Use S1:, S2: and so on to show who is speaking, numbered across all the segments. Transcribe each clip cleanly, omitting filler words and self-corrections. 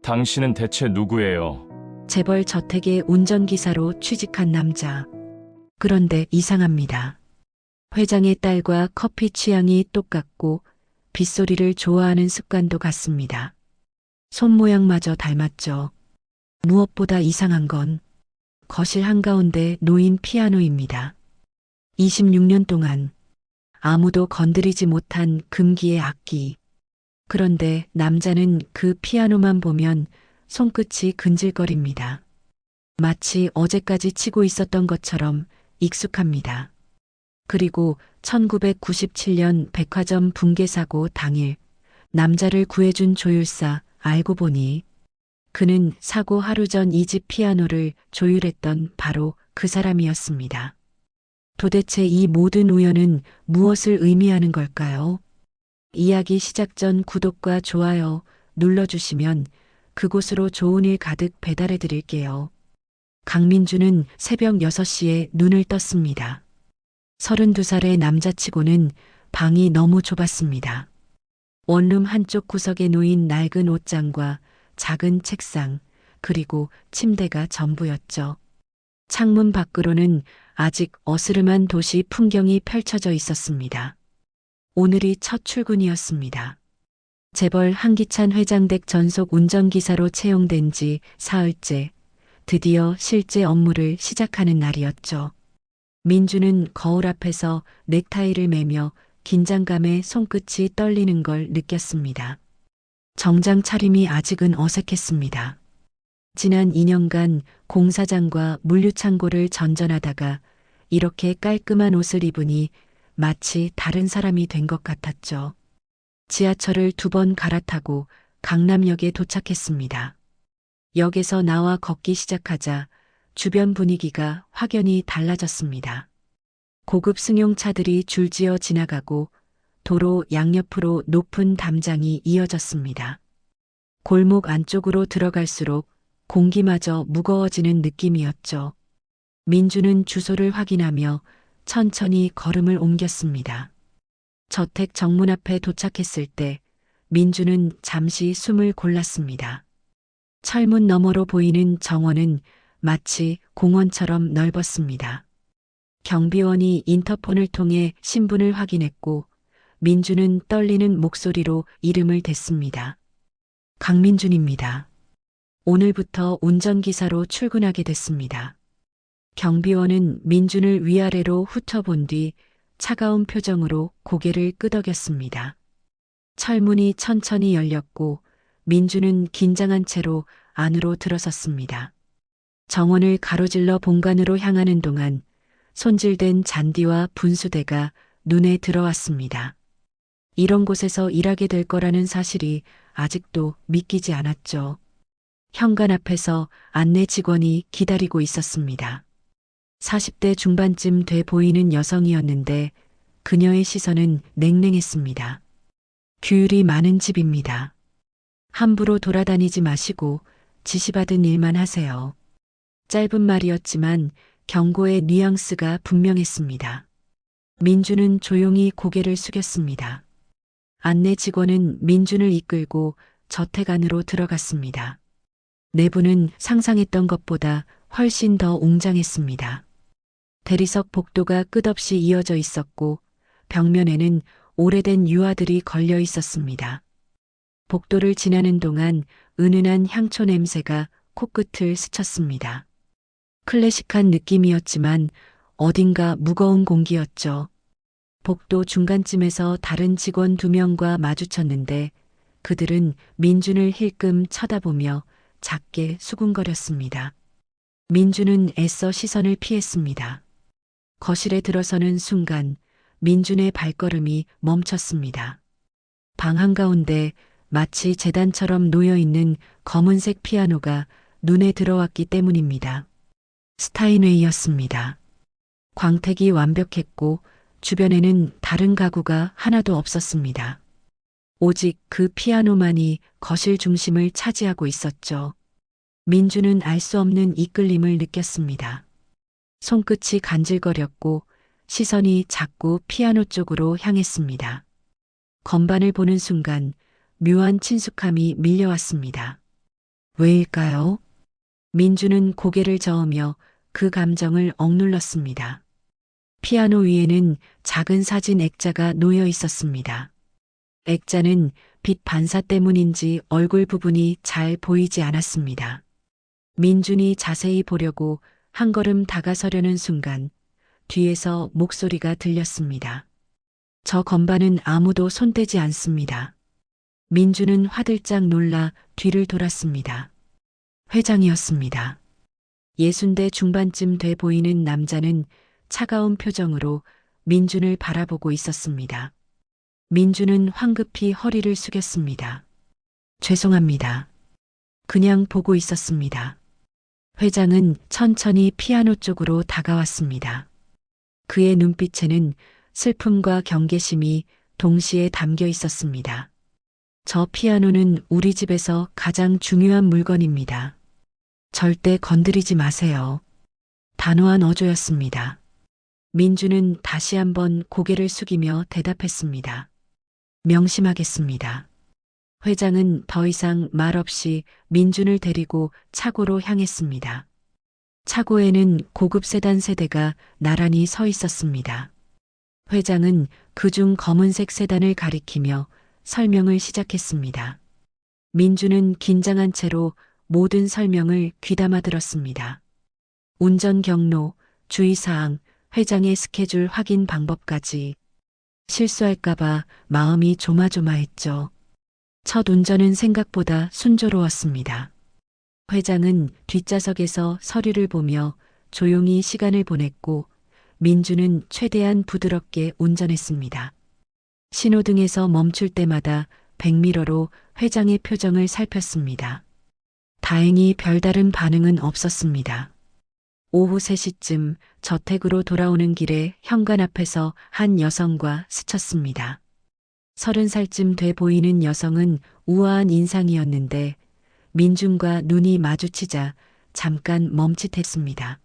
S1: 당신은 대체 누구예요?
S2: 재벌 저택의 운전기사로 취직한 남자. 그런데 이상합니다. 회장의 딸과 커피 취향이 똑같고 빗소리를 좋아하는 습관도 같습니다. 손모양마저 닮았죠. 무엇보다 이상한 건 거실 한가운데 놓인 피아노입니다. 26년 동안 아무도 건드리지 못한 금기의 악기. 그런데 남자는 그 피아노만 보면 손끝이 근질거립니다. 마치 어제까지 치고 있었던 것처럼 익숙합니다. 그리고 1997년 백화점 붕괴 사고 당일 남자를 구해준 조율사 알고 보니 그는 사고 하루 전 이 집 피아노를 조율했던 바로 그 사람이었습니다. 도대체 이 모든 우연은 무엇을 의미하는 걸까요? 이야기 시작 전 구독과 좋아요 눌러주시면 그곳으로 좋은 일 가득 배달해 드릴게요. 강민주는 새벽 6시에 눈을 떴습니다. 32살의 남자치고는 방이 너무 좁았습니다. 원룸 한쪽 구석에 놓인 낡은 옷장과 작은 책상, 그리고 침대가 전부였죠. 창문 밖으로는 아직 어스름한 도시 풍경이 펼쳐져 있었습니다. 오늘이 첫 출근이었습니다. 재벌 한기찬 회장댁 전속 운전기사로 채용된 지 사흘째, 드디어 실제 업무를 시작하는 날이었죠. 민주는 거울 앞에서 넥타이를 매며 긴장감에 손끝이 떨리는 걸 느꼈습니다. 정장 차림이 아직은 어색했습니다. 지난 2년간 공사장과 물류창고를 전전하다가 이렇게 깔끔한 옷을 입으니 마치 다른 사람이 된 것 같았죠. 지하철을 2번 갈아타고 강남역에 도착했습니다. 역에서 나와 걷기 시작하자 주변 분위기가 확연히 달라졌습니다. 고급 승용차들이 줄지어 지나가고 도로 양옆으로 높은 담장이 이어졌습니다. 골목 안쪽으로 들어갈수록 공기마저 무거워지는 느낌이었죠. 민주는 주소를 확인하며 천천히 걸음을 옮겼습니다. 저택 정문 앞에 도착했을 때 민주는 잠시 숨을 골랐습니다. 철문 너머로 보이는 정원은 마치 공원처럼 넓었습니다. 경비원이 인터폰을 통해 신분을 확인했고 민주는 떨리는 목소리로 이름을 댔습니다. 강민준입니다. 오늘부터 운전기사로 출근하게 됐습니다. 경비원은 민준을 위아래로 훑어본 뒤 차가운 표정으로 고개를 끄덕였습니다. 철문이 천천히 열렸고 민주는 긴장한 채로 안으로 들어섰습니다. 정원을 가로질러 본관으로 향하는 동안 손질된 잔디와 분수대가 눈에 들어왔습니다. 이런 곳에서 일하게 될 거라는 사실이 아직도 믿기지 않았죠. 현관 앞에서 안내 직원이 기다리고 있었습니다. 40대 중반쯤 돼 보이는 여성이었는데 그녀의 시선은 냉랭했습니다. 규율이 많은 집입니다. 함부로 돌아다니지 마시고 지시받은 일만 하세요. 짧은 말이었지만 경고의 뉘앙스가 분명했습니다. 민주는 조용히 고개를 숙였습니다. 안내 직원은 민준을 이끌고 저택 안으로 들어갔습니다. 내부는 상상했던 것보다 훨씬 더 웅장했습니다. 대리석 복도가 끝없이 이어져 있었고 벽면에는 오래된 유화들이 걸려 있었습니다. 복도를 지나는 동안 은은한 향초 냄새가 코끝을 스쳤습니다. 클래식한 느낌이었지만 어딘가 무거운 공기였죠. 복도 중간쯤에서 다른 직원 2명과 마주쳤는데 그들은 민준을 힐끔 쳐다보며 작게 수군거렸습니다. 민준은 애써 시선을 피했습니다. 거실에 들어서는 순간 민준의 발걸음이 멈췄습니다. 방 한가운데 마치 재단처럼 놓여있는 검은색 피아노가 눈에 들어왔기 때문입니다. 스타인웨이였습니다. 광택이 완벽했고 주변에는 다른 가구가 하나도 없었습니다. 오직 그 피아노만이 거실 중심을 차지하고 있었죠. 민주는 알 수 없는 이끌림을 느꼈습니다. 손끝이 간질거렸고 시선이 자꾸 피아노 쪽으로 향했습니다. 건반을 보는 순간 묘한 친숙함이 밀려왔습니다. 왜일까요? 민주는 고개를 저으며 그 감정을 억눌렀습니다. 피아노 위에는 작은 사진 액자가 놓여 있었습니다. 액자는 빛 반사 때문인지 얼굴 부분이 잘 보이지 않았습니다. 민준이 자세히 보려고 한 걸음 다가서려는 순간 뒤에서 목소리가 들렸습니다. 저 건반은 아무도 손대지 않습니다. 민주는 화들짝 놀라 뒤를 돌았습니다. 회장이었습니다. 60대 중반쯤 돼 보이는 남자는 차가운 표정으로 민준을 바라보고 있었습니다. 민준은 황급히 허리를 숙였습니다. 죄송합니다. 그냥 보고 있었습니다. 회장은 천천히 피아노 쪽으로 다가왔습니다. 그의 눈빛에는 슬픔과 경계심이 동시에 담겨 있었습니다. 저 피아노는 우리 집에서 가장 중요한 물건입니다. 절대 건드리지 마세요. 단호한 어조였습니다. 민주는 다시 한번 고개를 숙이며 대답했습니다. 명심하겠습니다. 회장은 더 이상 말 없이 민준을 데리고 차고로 향했습니다. 차고에는 고급 세단 세대가 나란히 서 있었습니다. 회장은 그중 검은색 세단을 가리키며 설명을 시작했습니다. 민주는 긴장한 채로 모든 설명을 귀담아 들었습니다. 운전 경로, 주의사항, 회장의 스케줄 확인 방법까지. 실수할까봐 마음이 조마조마했죠. 첫 운전은 생각보다 순조로웠습니다. 회장은 뒷좌석에서 서류를 보며 조용히 시간을 보냈고 민주는 최대한 부드럽게 운전했습니다. 신호등에서 멈출 때마다 백미러로 회장의 표정을 살폈습니다. 다행히 별다른 반응은 없었습니다. 오후 3시쯤 저택으로 돌아오는 길에 현관 앞에서 한 여성과 스쳤습니다. 30살쯤 돼 보이는 여성은 우아한 인상이었는데 민준과 눈이 마주치자 잠깐 멈칫했습니다.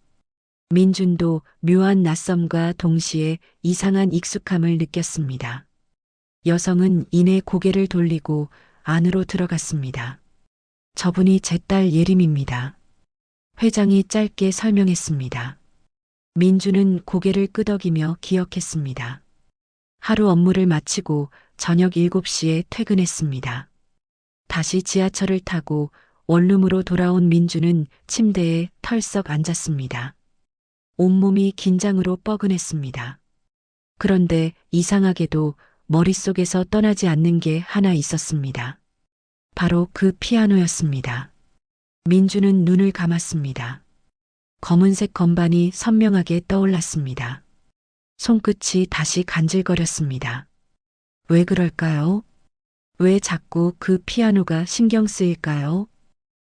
S2: 민준도 묘한 낯섦과 동시에 이상한 익숙함을 느꼈습니다. 여성은 이내 고개를 돌리고 안으로 들어갔습니다. 저분이 제 딸 예림입니다. 회장이 짧게 설명했습니다. 민주는 고개를 끄덕이며 기억했습니다. 하루 업무를 마치고 저녁 7시에 퇴근했습니다. 다시 지하철을 타고 원룸으로 돌아온 민주는 침대에 털썩 앉았습니다. 온몸이 긴장으로 뻐근했습니다. 그런데 이상하게도 머릿속에서 떠나지 않는 게 하나 있었습니다. 바로 그 피아노였습니다. 민주는 눈을 감았습니다. 검은색 건반이 선명하게 떠올랐습니다. 손끝이 다시 간질거렸습니다. 왜 그럴까요? 왜 자꾸 그 피아노가 신경 쓰일까요?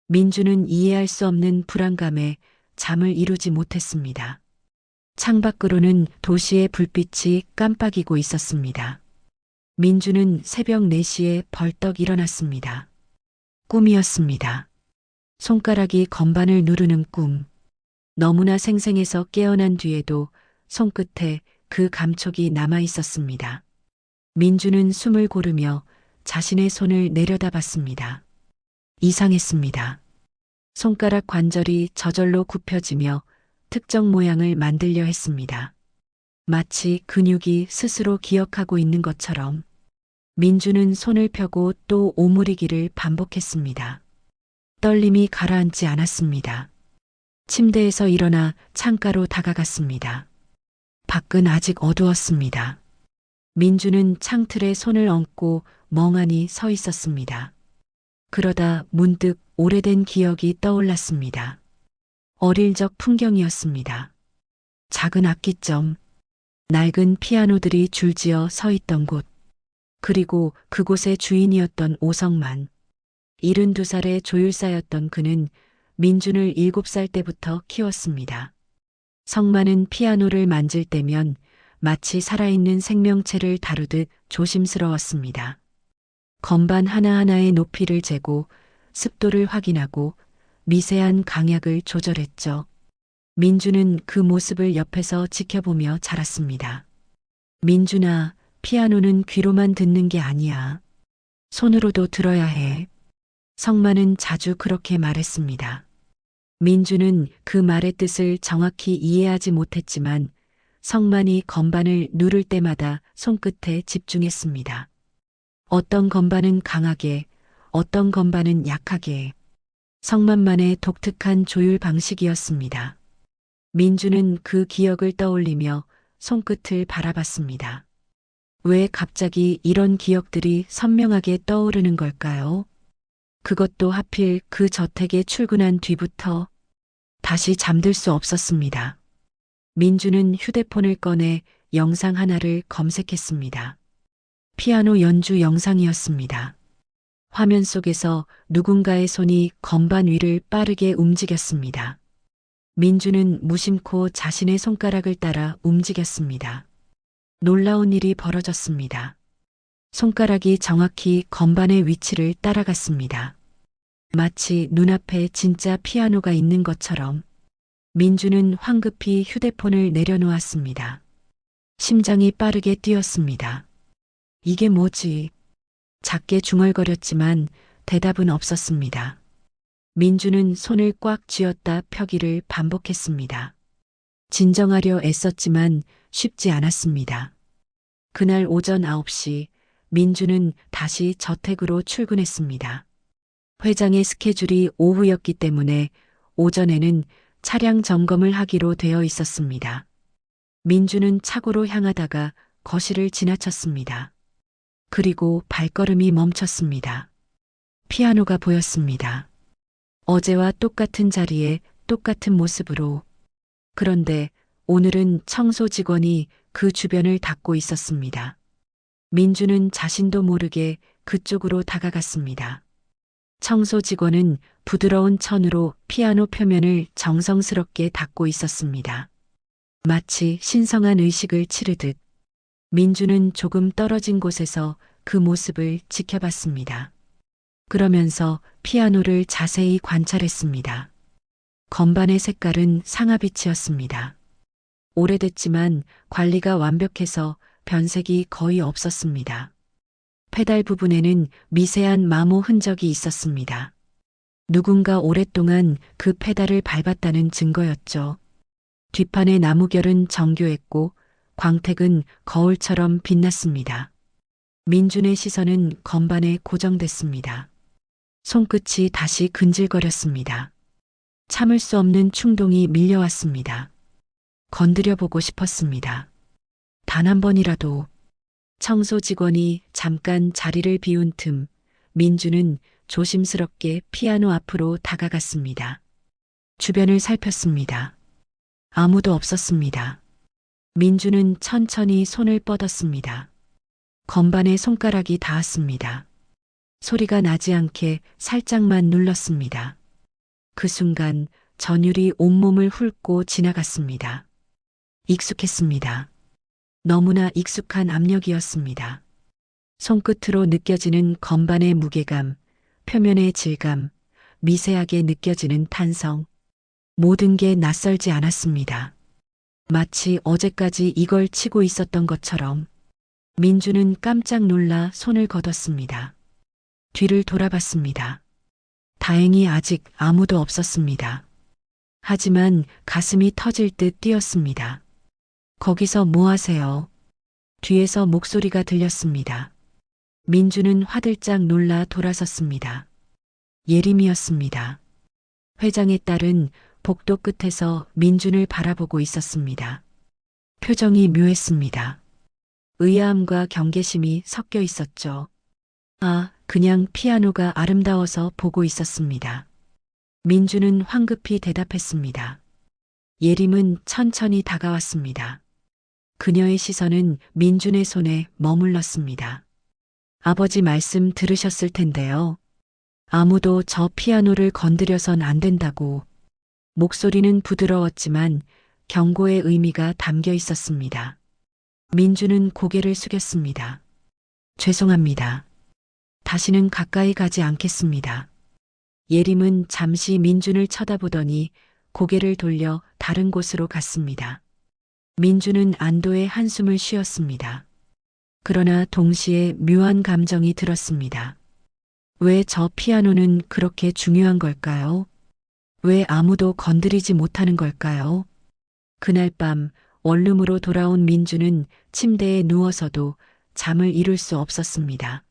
S2: 민주는 이해할 수 없는 불안감에 잠을 이루지 못했습니다. 창밖으로는 도시의 불빛이 깜빡이고 있었습니다. 민주는 새벽 4시에 벌떡 일어났습니다. 꿈이었습니다. 손가락이 건반을 누르는 꿈. 너무나 생생해서 깨어난 뒤에도 손끝에 그 감촉이 남아 있었습니다. 민주는 숨을 고르며 자신의 손을 내려다봤습니다. 이상했습니다. 손가락 관절이 저절로 굽혀지며 특정 모양을 만들려 했습니다. 마치 근육이 스스로 기억하고 있는 것처럼. 민주는 손을 펴고 또 오므리기를 반복했습니다. 떨림이 가라앉지 않았습니다. 침대에서 일어나 창가로 다가갔습니다. 밖은 아직 어두웠습니다. 민주는 창틀에 손을 얹고 멍하니 서 있었습니다. 그러다 문득 오래된 기억이 떠올랐습니다. 어릴 적 풍경이었습니다. 작은 악기점, 낡은 피아노들이 줄지어 서 있던 곳, 그리고 그곳의 주인이었던 오성만. 72살의 조율사였던 그는 민준을 7살 때부터 키웠습니다. 성만은 피아노를 만질 때면 마치 살아있는 생명체를 다루듯 조심스러웠습니다. 건반 하나하나의 높이를 재고 습도를 확인하고 미세한 강약을 조절했죠. 민주는 그 모습을 옆에서 지켜보며 자랐습니다. 민준아, 피아노는 귀로만 듣는 게 아니야. 손으로도 들어야 해. 성만은 자주 그렇게 말했습니다. 민주는 그 말의 뜻을 정확히 이해하지 못했지만 성만이 건반을 누를 때마다 손끝에 집중했습니다. 어떤 건반은 강하게, 어떤 건반은 약하게. 성만만의 독특한 조율 방식이었습니다. 민주는 그 기억을 떠올리며 손끝을 바라봤습니다. 왜 갑자기 이런 기억들이 선명하게 떠오르는 걸까요? 그것도 하필 그 저택에 출근한 뒤부터 다시 잠들 수 없었습니다. 민주는 휴대폰을 꺼내 영상 하나를 검색했습니다. 피아노 연주 영상이었습니다. 화면 속에서 누군가의 손이 건반 위를 빠르게 움직였습니다. 민주는 무심코 자신의 손가락을 따라 움직였습니다. 놀라운 일이 벌어졌습니다. 손가락이 정확히 건반의 위치를 따라갔습니다. 마치 눈앞에 진짜 피아노가 있는 것처럼. 민주는 황급히 휴대폰을 내려놓았습니다. 심장이 빠르게 뛰었습니다. 이게 뭐지? 작게 중얼거렸지만 대답은 없었습니다. 민주는 손을 꽉 쥐었다 펴기를 반복했습니다. 진정하려 애썼지만 쉽지 않았습니다. 그날 오전 9시 민주는 다시 저택으로 출근했습니다. 회장의 스케줄이 오후였기 때문에 오전에는 차량 점검을 하기로 되어 있었습니다. 민주는 차고로 향하다가 거실을 지나쳤습니다. 그리고 발걸음이 멈췄습니다. 피아노가 보였습니다. 어제와 똑같은 자리에 똑같은 모습으로. 그런데 오늘은 청소 직원이 그 주변을 닦고 있었습니다. 민주는 자신도 모르게 그쪽으로 다가갔습니다. 청소 직원은 부드러운 천으로 피아노 표면을 정성스럽게 닦고 있었습니다. 마치 신성한 의식을 치르듯. 민주는 조금 떨어진 곳에서 그 모습을 지켜봤습니다. 그러면서 피아노를 자세히 관찰했습니다. 건반의 색깔은 상아빛이었습니다. 오래됐지만 관리가 완벽해서 변색이 거의 없었습니다. 페달 부분에는 미세한 마모 흔적이 있었습니다. 누군가 오랫동안 그 페달을 밟았다는 증거였죠. 뒷판의 나무결은 정교했고 광택은 거울처럼 빛났습니다. 민준의 시선은 건반에 고정됐습니다. 손끝이 다시 근질거렸습니다. 참을 수 없는 충동이 밀려왔습니다. 건드려 보고 싶었습니다. 단 한 번이라도. 청소 직원이 잠깐 자리를 비운 틈 민주는 조심스럽게 피아노 앞으로 다가갔습니다. 주변을 살폈습니다. 아무도 없었습니다. 민주는 천천히 손을 뻗었습니다. 건반에 손가락이 닿았습니다. 소리가 나지 않게 살짝만 눌렀습니다. 그 순간 전율이 온몸을 훑고 지나갔습니다. 익숙했습니다. 너무나 익숙한 압력이었습니다. 손끝으로 느껴지는 건반의 무게감, 표면의 질감, 미세하게 느껴지는 탄성. 모든 게 낯설지 않았습니다. 마치 어제까지 이걸 치고 있었던 것처럼. 민주는 깜짝 놀라 손을 걷었습니다. 뒤를 돌아봤습니다. 다행히 아직 아무도 없었습니다. 하지만 가슴이 터질 듯 뛰었습니다. 거기서 뭐 하세요? 뒤에서 목소리가 들렸습니다. 민주는 화들짝 놀라 돌아섰습니다. 예림이었습니다. 회장의 딸은 복도 끝에서 민준을 바라보고 있었습니다. 표정이 묘했습니다. 의아함과 경계심이 섞여 있었죠. 그냥 피아노가 아름다워서 보고 있었습니다. 민주는 황급히 대답했습니다. 예림은 천천히 다가왔습니다. 그녀의 시선은 민준의 손에 머물렀습니다. 아버지 말씀 들으셨을 텐데요. 아무도 저 피아노를 건드려선 안 된다고. 목소리는 부드러웠지만 경고의 의미가 담겨 있었습니다. 민주는 고개를 숙였습니다. 죄송합니다. 다시는 가까이 가지 않겠습니다. 예림은 잠시 민준을 쳐다보더니 고개를 돌려 다른 곳으로 갔습니다. 민주는 안도의 한숨을 쉬었습니다. 그러나 동시에 묘한 감정이 들었습니다. 왜 저 피아노는 그렇게 중요한 걸까요? 왜 아무도 건드리지 못하는 걸까요? 그날 밤 원룸으로 돌아온 민주는 침대에 누워서도 잠을 이룰 수 없었습니다.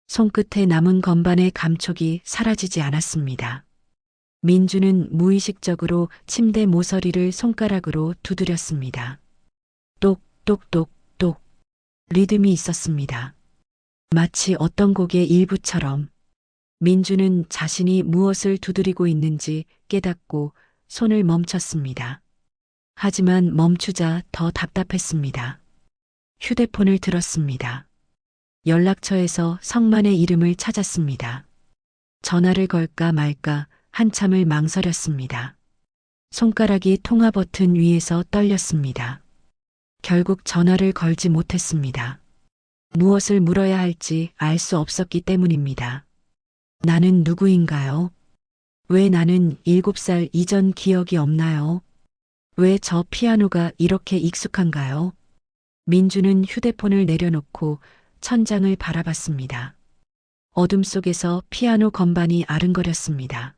S2: 손끝에 남은 건반의 감촉이 사라지지 않았습니다. 민주는 무의식적으로 침대 모서리를 손가락으로 두드렸습니다. 똑똑똑똑 리듬이 있었습니다. 마치 어떤 곡의 일부처럼. 민주는 자신이 무엇을 두드리고 있는지 깨닫고 손을 멈췄습니다. 하지만 멈추자 더 답답했습니다. 휴대폰을 들었습니다. 연락처에서 성만의 이름을 찾았습니다. 전화를 걸까 말까 한참을 망설였습니다. 손가락이 통화 버튼 위에서 떨렸습니다. 결국 전화를 걸지 못했습니다. 무엇을 물어야 할지 알 수 없었기 때문입니다. 나는 누구인가요? 왜 나는 7살 이전 기억이 없나요? 왜 저 피아노가 이렇게 익숙한가요? 민주는 휴대폰을 내려놓고 천장을 바라봤습니다. 어둠 속에서 피아노 건반이 아른거렸습니다.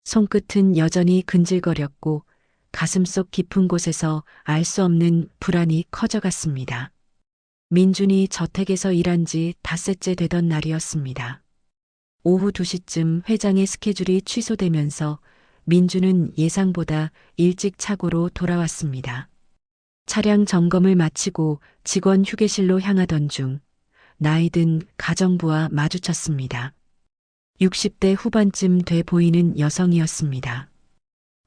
S2: 손끝은 여전히 근질거렸고 가슴속 깊은 곳에서 알 수 없는 불안이 커져갔습니다. 민준이 저택에서 일한 지 닷새째 되던 날이었습니다. 오후 2시쯤 회장의 스케줄이 취소되면서 민주는 예상보다 일찍 차고로 돌아왔습니다. 차량 점검을 마치고 직원 휴게실로 향하던 중 나이든 가정부와 마주쳤습니다. 60대 후반쯤 돼 보이는 여성이었습니다.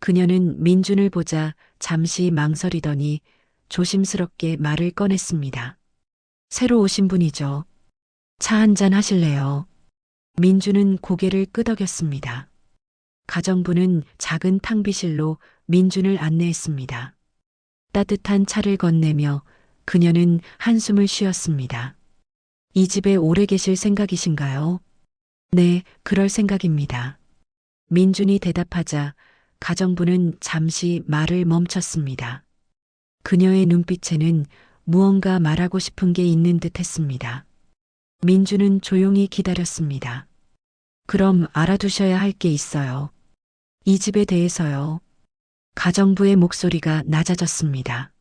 S2: 그녀는 민준을 보자 잠시 망설이더니 조심스럽게 말을 꺼냈습니다. 새로 오신 분이죠. 차 한잔 하실래요? 민주는 고개를 끄덕였습니다. 가정부는 작은 탕비실로 민준을 안내했습니다. 따뜻한 차를 건네며 그녀는 한숨을 쉬었습니다. 이 집에 오래 계실 생각이신가요? 네, 그럴 생각입니다. 민준이 대답하자 가정부는 잠시 말을 멈췄습니다. 그녀의 눈빛에는 무언가 말하고 싶은 게 있는 듯 했습니다. 민주는 조용히 기다렸습니다. 그럼 알아두셔야 할 게 있어요. 이 집에 대해서요. 가정부의 목소리가 낮아졌습니다.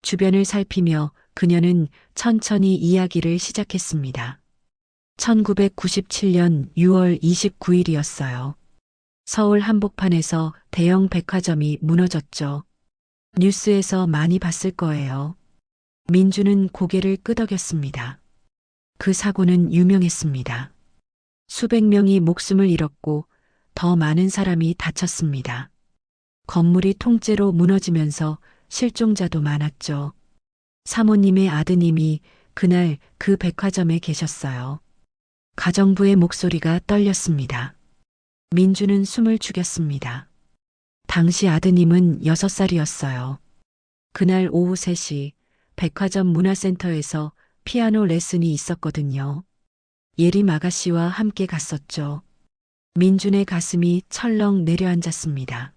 S2: 주변을 살피며 그녀는 천천히 이야기를 시작했습니다. 1997년 6월 29일이었어요. 서울 한복판에서 대형 백화점이 무너졌죠. 뉴스에서 많이 봤을 거예요. 민주는 고개를 끄덕였습니다. 그 사고는 유명했습니다. 수백 명이 목숨을 잃었고 더 많은 사람이 다쳤습니다. 건물이 통째로 무너지면서 실종자도 많았죠. 사모님의 아드님이 그날 그 백화점에 계셨어요. 가정부의 목소리가 떨렸습니다. 민주는 숨을 죽였습니다. 당시 아드님은 6살이었어요. 그날 오후 3시 백화점 문화센터에서 피아노 레슨이 있었거든요. 예림 아가씨와 함께 갔었죠. 민준의 가슴이 철렁 내려앉았습니다.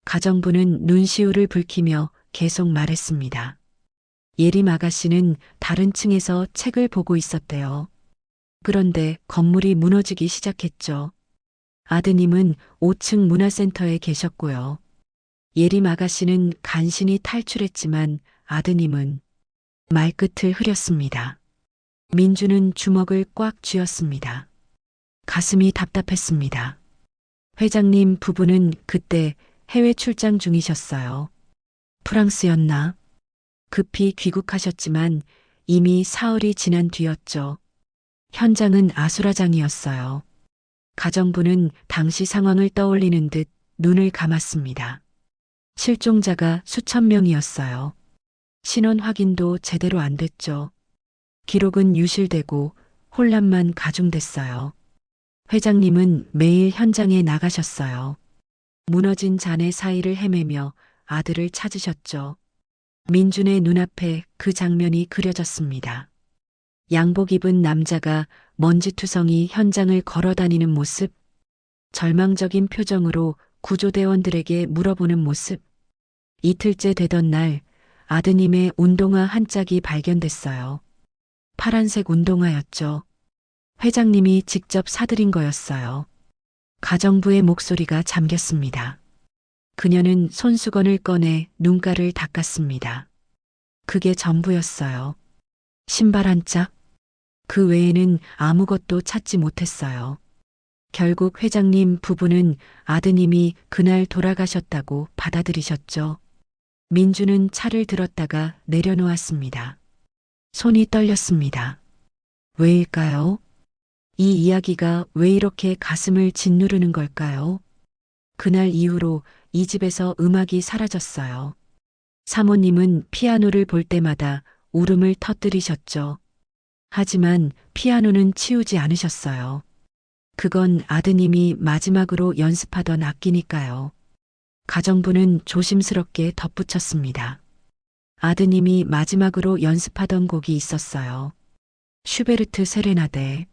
S2: 가정부는 눈시울을 붉히며 계속 말했습니다. 예림 아가씨는 다른 층에서 책을 보고 있었대요. 그런데 건물이 무너지기 시작했죠. 아드님은 5층 문화센터에 계셨고요. 예림 아가씨는 간신히 탈출했지만 아드님은 말끝을 흐렸습니다. 민주는 주먹을 꽉 쥐었습니다. 가슴이 답답했습니다. 회장님 부부는 그때 해외 출장 중이셨어요. 프랑스였나? 급히 귀국하셨지만 이미 사흘이 지난 뒤였죠. 현장은 아수라장이었어요. 가정부는 당시 상황을 떠올리는 듯 눈을 감았습니다. 실종자가 수천 명이었어요. 신원 확인도 제대로 안 됐죠. 기록은 유실되고 혼란만 가중됐어요. 회장님은 매일 현장에 나가셨어요. 무너진 잔해 사이를 헤매며 아들을 찾으셨죠. 민준의 눈앞에 그 장면이 그려졌습니다. 양복 입은 남자가 먼지투성이 현장을 걸어다니는 모습, 절망적인 표정으로 구조대원들에게 물어보는 모습. 이틀째 되던 날 아드님의 운동화 한 짝이 발견됐어요. 파란색 운동화였죠. 회장님이 직접 사드린 거였어요. 가정부의 목소리가 잠겼습니다. 그녀는 손수건을 꺼내 눈가를 닦았습니다. 그게 전부였어요. 신발 한 짝? 그 외에는 아무것도 찾지 못했어요. 결국 회장님 부부는 아드님이 그날 돌아가셨다고 받아들이셨죠. 민주는 차를 들었다가 내려놓았습니다. 손이 떨렸습니다. 왜일까요? 이 이야기가 왜 이렇게 가슴을 짓누르는 걸까요? 그날 이후로 이 집에서 음악이 사라졌어요. 사모님은 피아노를 볼 때마다 울음을 터뜨리셨죠. 하지만 피아노는 치우지 않으셨어요. 그건 아드님이 마지막으로 연습하던 악기니까요. 가정부는 조심스럽게 덧붙였습니다. 아드님이 마지막으로 연습하던 곡이 있었어요. 슈베르트 세레나데.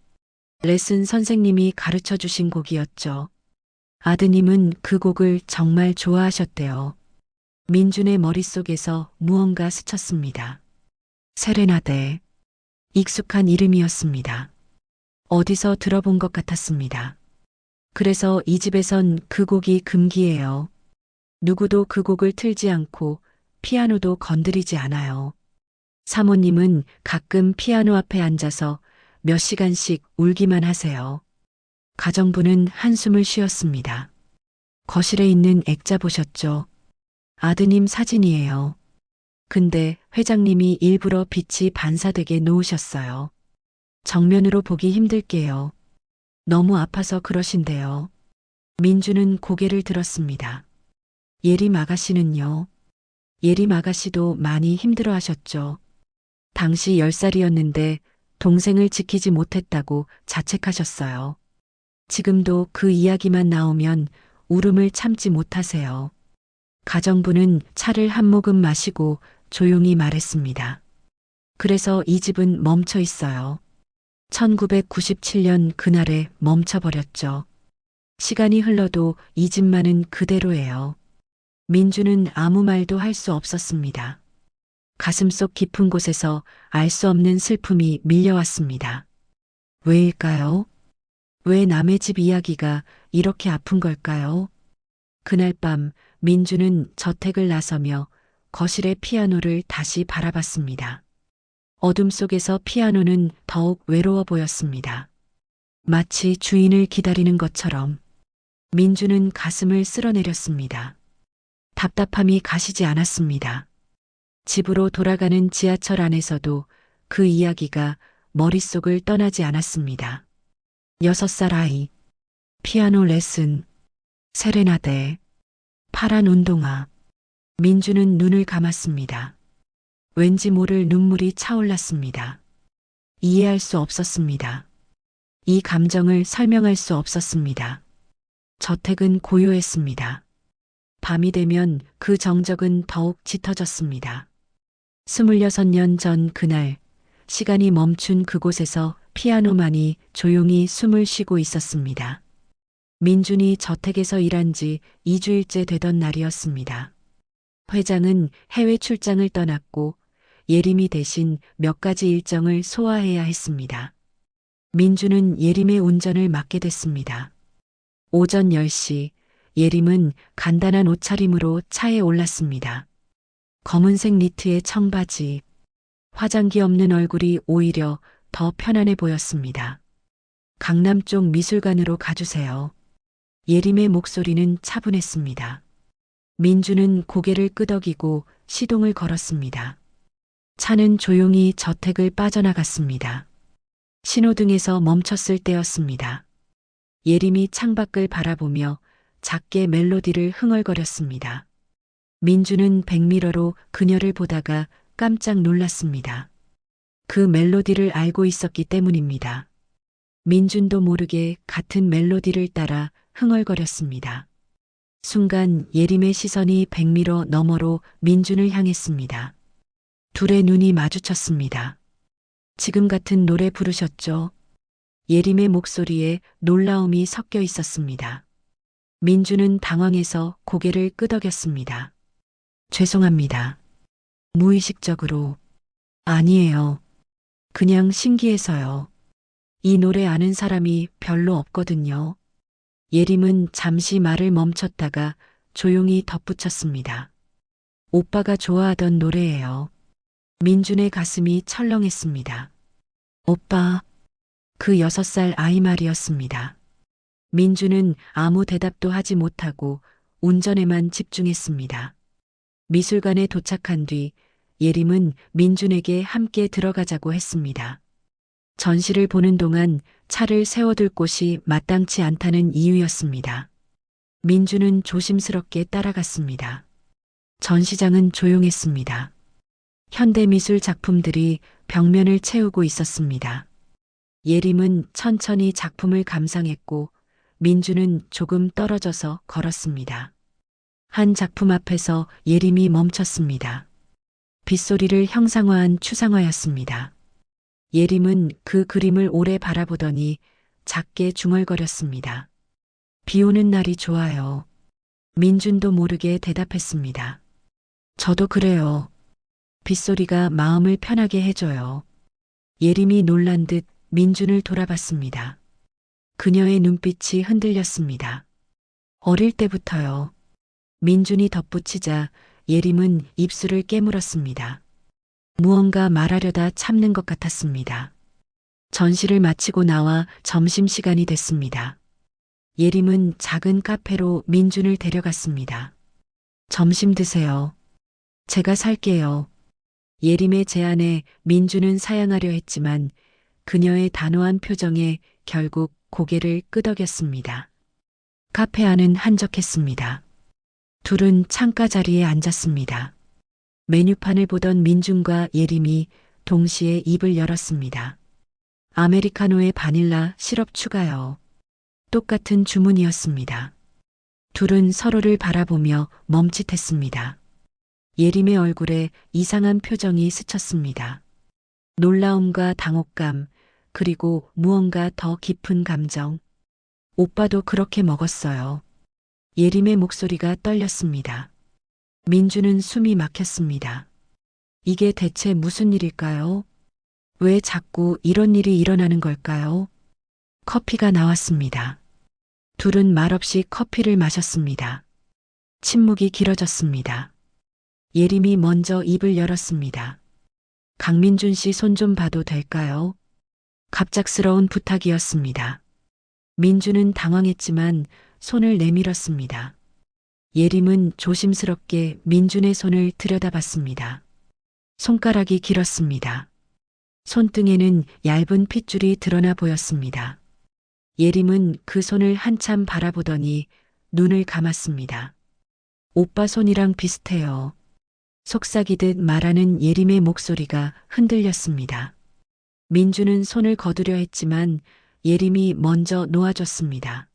S2: 레슨 선생님이 가르쳐 주신 곡이었죠. 아드님은 그 곡을 정말 좋아하셨대요. 민준의 머릿속에서 무언가 스쳤습니다. 세레나데. 익숙한 이름이었습니다. 어디서 들어본 것 같았습니다. 그래서 이 집에선 그 곡이 금기예요. 누구도 그 곡을 틀지 않고 피아노도 건드리지 않아요. 사모님은 가끔 피아노 앞에 앉아서 몇 시간씩 울기만 하세요. 가정부는 한숨을 쉬었습니다. 거실에 있는 액자 보셨죠? 아드님 사진이에요. 근데 회장님이 일부러 빛이 반사되게 놓으셨어요. 정면으로 보기 힘들게요. 너무 아파서 그러신데요. 민주는 고개를 들었습니다. 예림 아가씨는요? 예림 아가씨도 많이 힘들어 하셨죠. 당시 10살이었는데 동생을 지키지 못했다고 자책하셨어요. 지금도 그 이야기만 나오면 울음을 참지 못하세요. 가정부는 차를 한 모금 마시고 조용히 말했습니다. 그래서 이 집은 멈춰 있어요. 1997년 그날에 멈춰버렸죠. 시간이 흘러도 이 집만은 그대로예요. 민주는 아무 말도 할 수 없었습니다. 가슴속 깊은 곳에서 알 수 없는 슬픔이 밀려왔습니다. 왜일까요? 왜 남의 집 이야기가 이렇게 아픈 걸까요? 그날 밤 민주는 저택을 나서며 거실의 피아노를 다시 바라봤습니다. 어둠 속에서 피아노는 더욱 외로워 보였습니다. 마치 주인을 기다리는 것처럼. 민주는 가슴을 쓸어내렸습니다. 답답함이 가시지 않았습니다. 집으로 돌아가는 지하철 안에서도 그 이야기가 머릿속을 떠나지 않았습니다. 6살 아이, 피아노 레슨, 세레나데, 파란 운동화. 민주는 눈을 감았습니다. 왠지 모를 눈물이 차올랐습니다. 이해할 수 없었습니다. 이 감정을 설명할 수 없었습니다. 저택은 고요했습니다. 밤이 되면 그 정적은 더욱 짙어졌습니다. 26년 전 그날, 시간이 멈춘 그곳에서 피아노만이 조용히 숨을 쉬고 있었습니다. 민준이 저택에서 일한 지 2주일째 되던 날이었습니다. 회장은 해외 출장을 떠났고 예림이 대신 몇 가지 일정을 소화해야 했습니다. 민주는 예림의 운전을 맡게 됐습니다. 오전 10시 예림은 간단한 옷차림으로 차에 올랐습니다. 검은색 니트에 청바지, 화장기 없는 얼굴이 오히려 더 편안해 보였습니다. 강남 쪽 미술관으로 가주세요. 예림의 목소리는 차분했습니다. 민주는 고개를 끄덕이고 시동을 걸었습니다. 차는 조용히 저택을 빠져나갔습니다. 신호등에서 멈췄을 때였습니다. 예림이 창밖을 바라보며 작게 멜로디를 흥얼거렸습니다. 민주는 백미러로 그녀를 보다가 깜짝 놀랐습니다. 그 멜로디를 알고 있었기 때문입니다. 민준도 모르게 같은 멜로디를 따라 흥얼거렸습니다. 순간 예림의 시선이 백미러 너머로 민준을 향했습니다. 둘의 눈이 마주쳤습니다. 지금 같은 노래 부르셨죠? 예림의 목소리에 놀라움이 섞여 있었습니다. 민주는 당황해서 고개를 끄덕였습니다. 죄송합니다. 무의식적으로. 아니에요. 그냥 신기해서요. 이 노래 아는 사람이 별로 없거든요. 예림은 잠시 말을 멈췄다가 조용히 덧붙였습니다. 오빠가 좋아하던 노래예요. 민준의 가슴이 철렁했습니다. 오빠, 그 6살 아이 말이었습니다. 민준은 아무 대답도 하지 못하고 운전에만 집중했습니다. 미술관에 도착한 뒤 예림은 민준에게 함께 들어가자고 했습니다. 전시를 보는 동안 차를 세워둘 곳이 마땅치 않다는 이유였습니다. 민준은 조심스럽게 따라갔습니다. 전시장은 조용했습니다. 현대미술 작품들이 벽면을 채우고 있었습니다. 예림은 천천히 작품을 감상했고 민준은 조금 떨어져서 걸었습니다. 한 작품 앞에서 예림이 멈췄습니다. 빗소리를 형상화한 추상화였습니다. 예림은 그 그림을 오래 바라보더니 작게 중얼거렸습니다. 비 오는 날이 좋아요. 민준도 모르게 대답했습니다. 저도 그래요. 빗소리가 마음을 편하게 해줘요. 예림이 놀란 듯 민준을 돌아봤습니다. 그녀의 눈빛이 흔들렸습니다. 어릴 때부터요. 민준이 덧붙이자 예림은 입술을 깨물었습니다. 무언가 말하려다 참는 것 같았습니다. 전시를 마치고 나와 점심시간이 됐습니다. 예림은 작은 카페로 민준을 데려갔습니다. 점심 드세요. 제가 살게요. 예림의 제안에 민준은 사양하려 했지만 그녀의 단호한 표정에 결국 고개를 끄덕였습니다. 카페 안은 한적했습니다. 둘은 창가 자리에 앉았습니다. 메뉴판을 보던 민준과 예림이 동시에 입을 열었습니다. 아메리카노에 바닐라 시럽 추가요. 똑같은 주문이었습니다. 둘은 서로를 바라보며 멈칫했습니다. 예림의 얼굴에 이상한 표정이 스쳤습니다. 놀라움과 당혹감, 그리고 무언가 더 깊은 감정. 오빠도 그렇게 먹었어요. 예림의 목소리가 떨렸습니다. 민준은 숨이 막혔습니다. 이게 대체 무슨 일일까요? 왜 자꾸 이런 일이 일어나는 걸까요? 커피가 나왔습니다. 둘은 말없이 커피를 마셨습니다. 침묵이 길어졌습니다. 예림이 먼저 입을 열었습니다. 강민준 씨 손 좀 봐도 될까요? 갑작스러운 부탁이었습니다. 민준은 당황했지만 손을 내밀었습니다. 예림은 조심스럽게 민준의 손을 들여다봤습니다. 손가락이 길었습니다. 손등에는 얇은 핏줄이 드러나 보였습니다. 예림은 그 손을 한참 바라보더니 눈을 감았습니다. 오빠 손이랑 비슷해요. 속삭이듯 말하는 예림의 목소리가 흔들렸습니다. 민준은 손을 거두려 했지만 예림이 먼저 놓아줬습니다.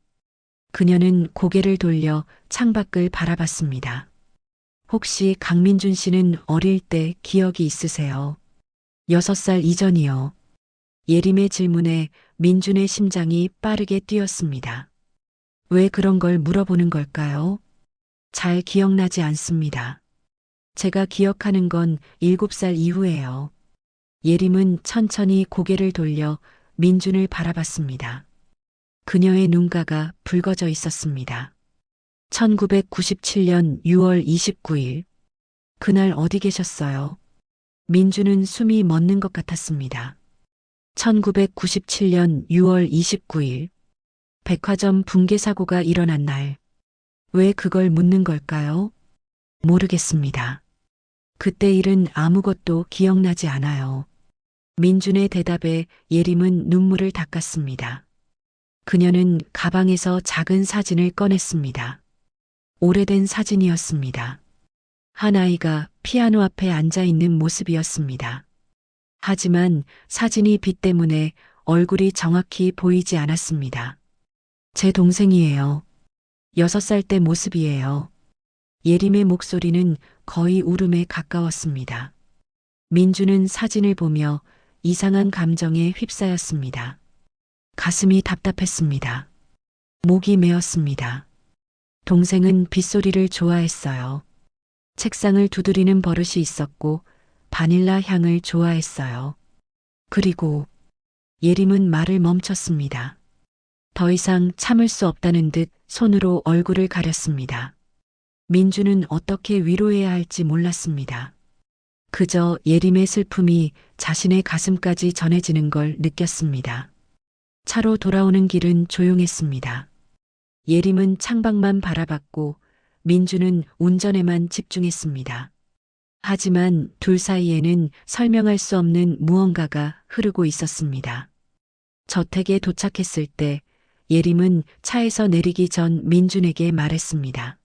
S2: 그녀는 고개를 돌려 창밖을 바라봤습니다. 혹시 강민준 씨는 어릴 때 기억이 있으세요? 6살 이전이요. 예림의 질문에 민준의 심장이 빠르게 뛰었습니다. 왜 그런 걸 물어보는 걸까요? 잘 기억나지 않습니다. 제가 기억하는 건 7살 이후예요. 예림은 천천히 고개를 돌려 민준을 바라봤습니다. 그녀의 눈가가 붉어져 있었습니다. 1997년 6월 29일. 그날 어디 계셨어요? 민준은 숨이 멎는 것 같았습니다. 1997년 6월 29일. 백화점 붕괴 사고가 일어난 날. 왜 그걸 묻는 걸까요? 모르겠습니다. 그때 일은 아무것도 기억나지 않아요. 민준의 대답에 예림은 눈물을 닦았습니다. 그녀는 가방에서 작은 사진을 꺼냈습니다. 오래된 사진이었습니다. 한 아이가 피아노 앞에 앉아 있는 모습이었습니다. 하지만 사진이 빛 때문에 얼굴이 정확히 보이지 않았습니다. 제 동생이에요. 6살 때 모습이에요. 예림의 목소리는 거의 울음에 가까웠습니다. 민주는 사진을 보며 이상한 감정에 휩싸였습니다. 가슴이 답답했습니다. 목이 메었습니다. 동생은 빗소리를 좋아했어요. 책상을 두드리는 버릇이 있었고 바닐라 향을 좋아했어요. 그리고 예림은 말을 멈췄습니다. 더 이상 참을 수 없다는 듯 손으로 얼굴을 가렸습니다. 민주는 어떻게 위로해야 할지 몰랐습니다. 그저 예림의 슬픔이 자신의 가슴까지 전해지는 걸 느꼈습니다. 차로 돌아오는 길은 조용했습니다. 예림은 창밖만 바라봤고 민주는 운전에만 집중했습니다. 하지만 둘 사이에는 설명할 수 없는 무언가가 흐르고 있었습니다. 저택에 도착했을 때 예림은 차에서 내리기 전 민준에게 말했습니다.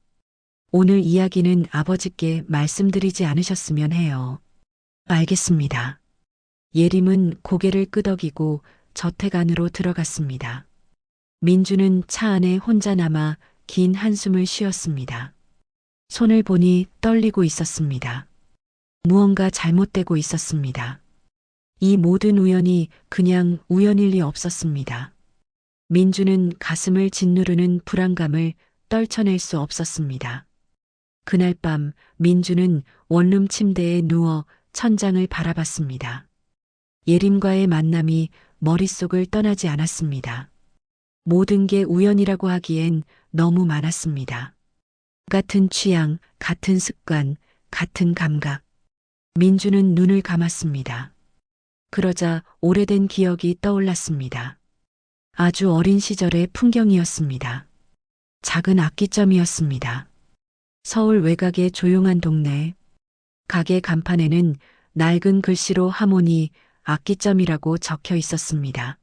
S2: 오늘 이야기는 아버지께 말씀드리지 않으셨으면 해요. 알겠습니다. 예림은 고개를 끄덕이고 저택 안으로 들어갔습니다. 민주는 차 안에 혼자 남아 긴 한숨을 쉬었습니다. 손을 보니 떨리고 있었습니다. 무언가 잘못되고 있었습니다. 이 모든 우연이 그냥 우연일 리 없었습니다. 민주는 가슴을 짓누르는 불안감을 떨쳐낼 수 없었습니다. 그날 밤 민주는 원룸 침대에 누워 천장을 바라봤습니다. 예림과의 만남이 머릿속을 떠나지 않았습니다. 모든 게 우연이라고 하기엔 너무 많았습니다. 같은 취향, 같은 습관, 같은 감각. 민주는 눈을 감았습니다. 그러자 오래된 기억이 떠올랐습니다. 아주 어린 시절의 풍경이었습니다. 작은 악기점이었습니다. 서울 외곽의 조용한 동네. 가게 간판에는 낡은 글씨로 하모니 악기점이라고 적혀 있었습니다.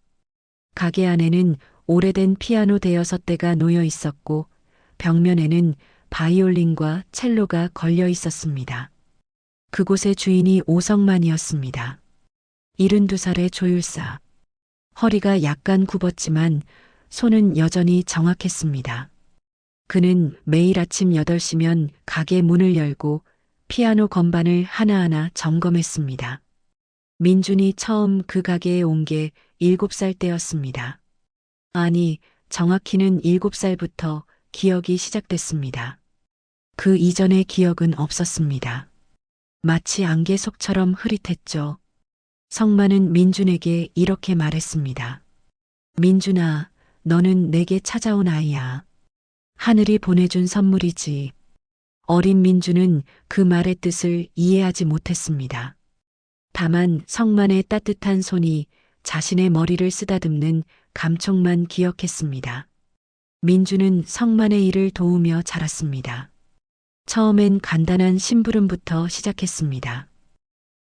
S2: 가게 안에는 오래된 피아노 대여섯 대가 놓여 있었고 벽면에는 바이올린과 첼로가 걸려 있었습니다. 그곳의 주인이 오성만이었습니다. 72살의 조율사. 허리가 약간 굽었지만 손은 여전히 정확했습니다. 그는 매일 아침 8시면 가게 문을 열고 피아노 건반을 하나하나 점검했습니다. 민준이 처음 그 가게에 온 게 7살 때였습니다. 아니, 정확히는 7살부터 기억이 시작됐습니다. 그 이전의 기억은 없었습니다. 마치 안개 속처럼 흐릿했죠. 성만은 민준에게 이렇게 말했습니다. 민준아, 너는 내게 찾아온 아이야. 하늘이 보내준 선물이지. 어린 민준은 그 말의 뜻을 이해하지 못했습니다. 다만 성만의 따뜻한 손이 자신의 머리를 쓰다듬는 감촉만 기억했습니다. 민준은 성만의 일을 도우며 자랐습니다. 처음엔 간단한 심부름부터 시작했습니다.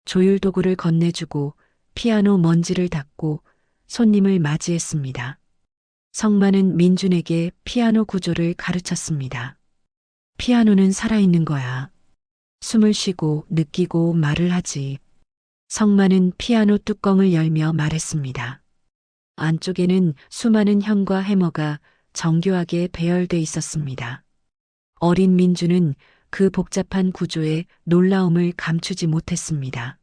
S2: 조율 도구를 건네주고 피아노 먼지를 닦고 손님을 맞이했습니다. 성만은 민준에게 피아노 구조를 가르쳤습니다. 피아노는 살아있는 거야. 숨을 쉬고 느끼고 말을 하지. 성만은 피아노 뚜껑을 열며 말했습니다. 안쪽에는 수많은 현과 해머가 정교하게 배열돼 있었습니다. 어린 민주는 그 복잡한 구조에 놀라움을 감추지 못했습니다.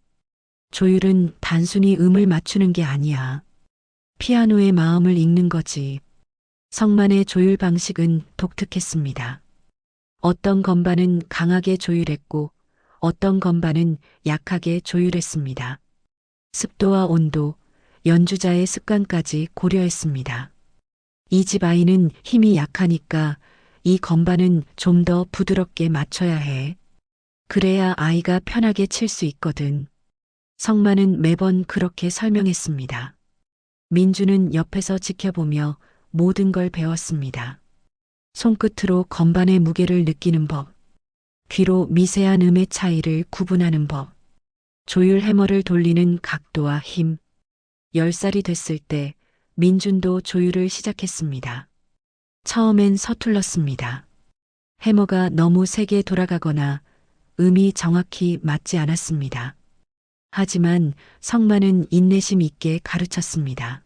S2: 조율은 단순히 음을 맞추는 게 아니야. 피아노의 마음을 읽는 거지. 성만의 조율 방식은 독특했습니다. 어떤 건반은 강하게 조율했고 어떤 건반은 약하게 조율했습니다. 습도와 온도, 연주자의 습관까지 고려했습니다. 이 집 아이는 힘이 약하니까 이 건반은 좀 더 부드럽게 맞춰야 해. 그래야 아이가 편하게 칠 수 있거든. 성만은 매번 그렇게 설명했습니다. 민주는 옆에서 지켜보며 모든 걸 배웠습니다. 손끝으로 건반의 무게를 느끼는 법, 귀로 미세한 음의 차이를 구분하는 법, 조율 해머를 돌리는 각도와 힘. 10살이 됐을 때 민준도 조율을 시작했습니다. 처음엔 서툴렀습니다. 해머가 너무 세게 돌아가거나 음이 정확히 맞지 않았습니다. 하지만 성만은 인내심 있게 가르쳤습니다.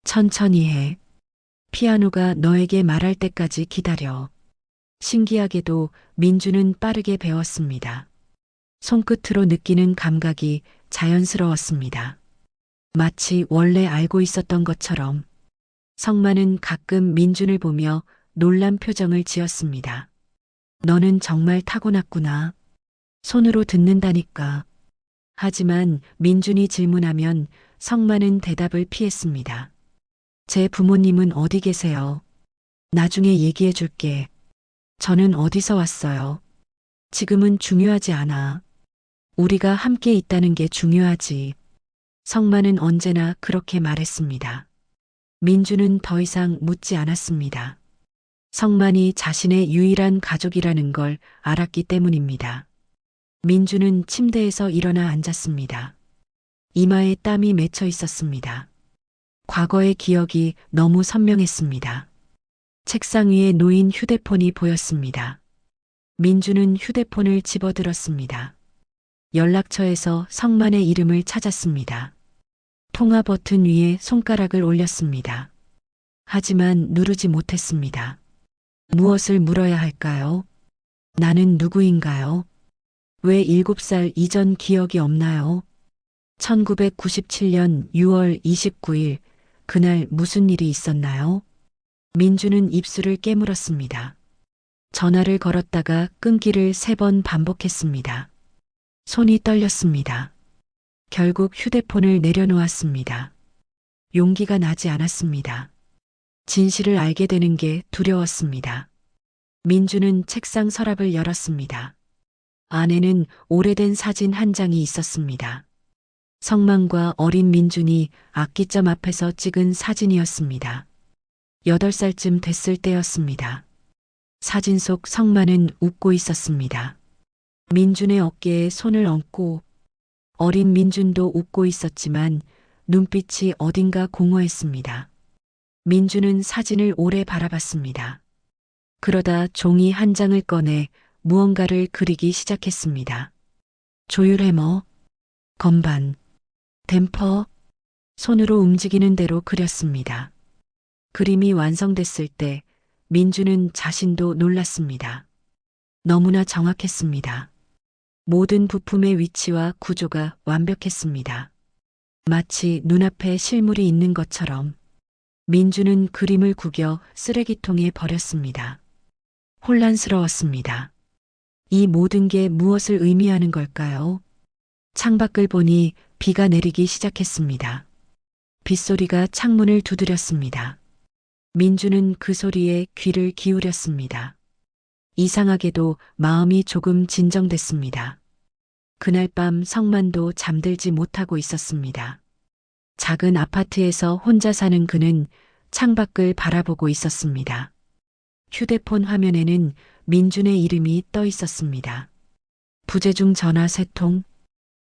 S2: 천천히 해. 피아노가 너에게 말할 때까지 기다려. 신기하게도 민주는 빠르게 배웠습니다. 손끝으로 느끼는 감각이 자연스러웠습니다. 마치 원래 알고 있었던 것처럼. 성만은 가끔 민준을 보며 놀란 표정을 지었습니다. 너는 정말 타고났구나. 손으로 듣는다니까. 하지만 민준이 질문하면 성만은 대답을 피했습니다. 제 부모님은 어디 계세요? 나중에 얘기해 줄게. 저는 어디서 왔어요? 지금은 중요하지 않아. 우리가 함께 있다는 게 중요하지. 성만은 언제나 그렇게 말했습니다. 민주는 더 이상 묻지 않았습니다. 성만이 자신의 유일한 가족이라는 걸 알았기 때문입니다. 민주는 침대에서 일어나 앉았습니다. 이마에 땀이 맺혀 있었습니다. 과거의 기억이 너무 선명했습니다. 책상 위에 놓인 휴대폰이 보였습니다. 민주는 휴대폰을 집어들었습니다. 연락처에서 성만의 이름을 찾았습니다. 통화 버튼 위에 손가락을 올렸습니다. 하지만 누르지 못했습니다. 무엇을 물어야 할까요? 나는 누구인가요? 왜 7살 이전 기억이 없나요? 1997년 6월 29일, 그날 무슨 일이 있었나요? 민주는 입술을 깨물었습니다. 전화를 걸었다가 끊기를 3번 반복했습니다. 손이 떨렸습니다. 결국 휴대폰을 내려놓았습니다. 용기가 나지 않았습니다. 진실을 알게 되는 게 두려웠습니다. 민주는 책상 서랍을 열었습니다. 안에는 오래된 사진 한 장이 있었습니다. 성만과 어린 민준이 악기점 앞에서 찍은 사진이었습니다. 8살쯤 됐을 때였습니다. 사진 속 성만은 웃고 있었습니다. 민준의 어깨에 손을 얹고 어린 민준도 웃고 있었지만 눈빛이 어딘가 공허했습니다. 민준은 사진을 오래 바라봤습니다. 그러다 종이 한 장을 꺼내 무언가를 그리기 시작했습니다. 조율해머, 건반, 댐퍼, 손으로 움직이는 대로 그렸습니다. 그림이 완성됐을 때 민주는 자신도 놀랐습니다. 너무나 정확했습니다. 모든 부품의 위치와 구조가 완벽했습니다. 마치 눈앞에 실물이 있는 것처럼. 민주는 그림을 구겨 쓰레기통에 버렸습니다. 혼란스러웠습니다. 이 모든 게 무엇을 의미하는 걸까요? 창밖을 보니 비가 내리기 시작했습니다. 빗소리가 창문을 두드렸습니다. 민주는 그 소리에 귀를 기울였습니다. 이상하게도 마음이 조금 진정됐습니다. 그날 밤 성만도 잠들지 못하고 있었습니다. 작은 아파트에서 혼자 사는 그는 창밖을 바라보고 있었습니다. 휴대폰 화면에는 민준의 이름이 떠 있었습니다. 부재중 전화 3통.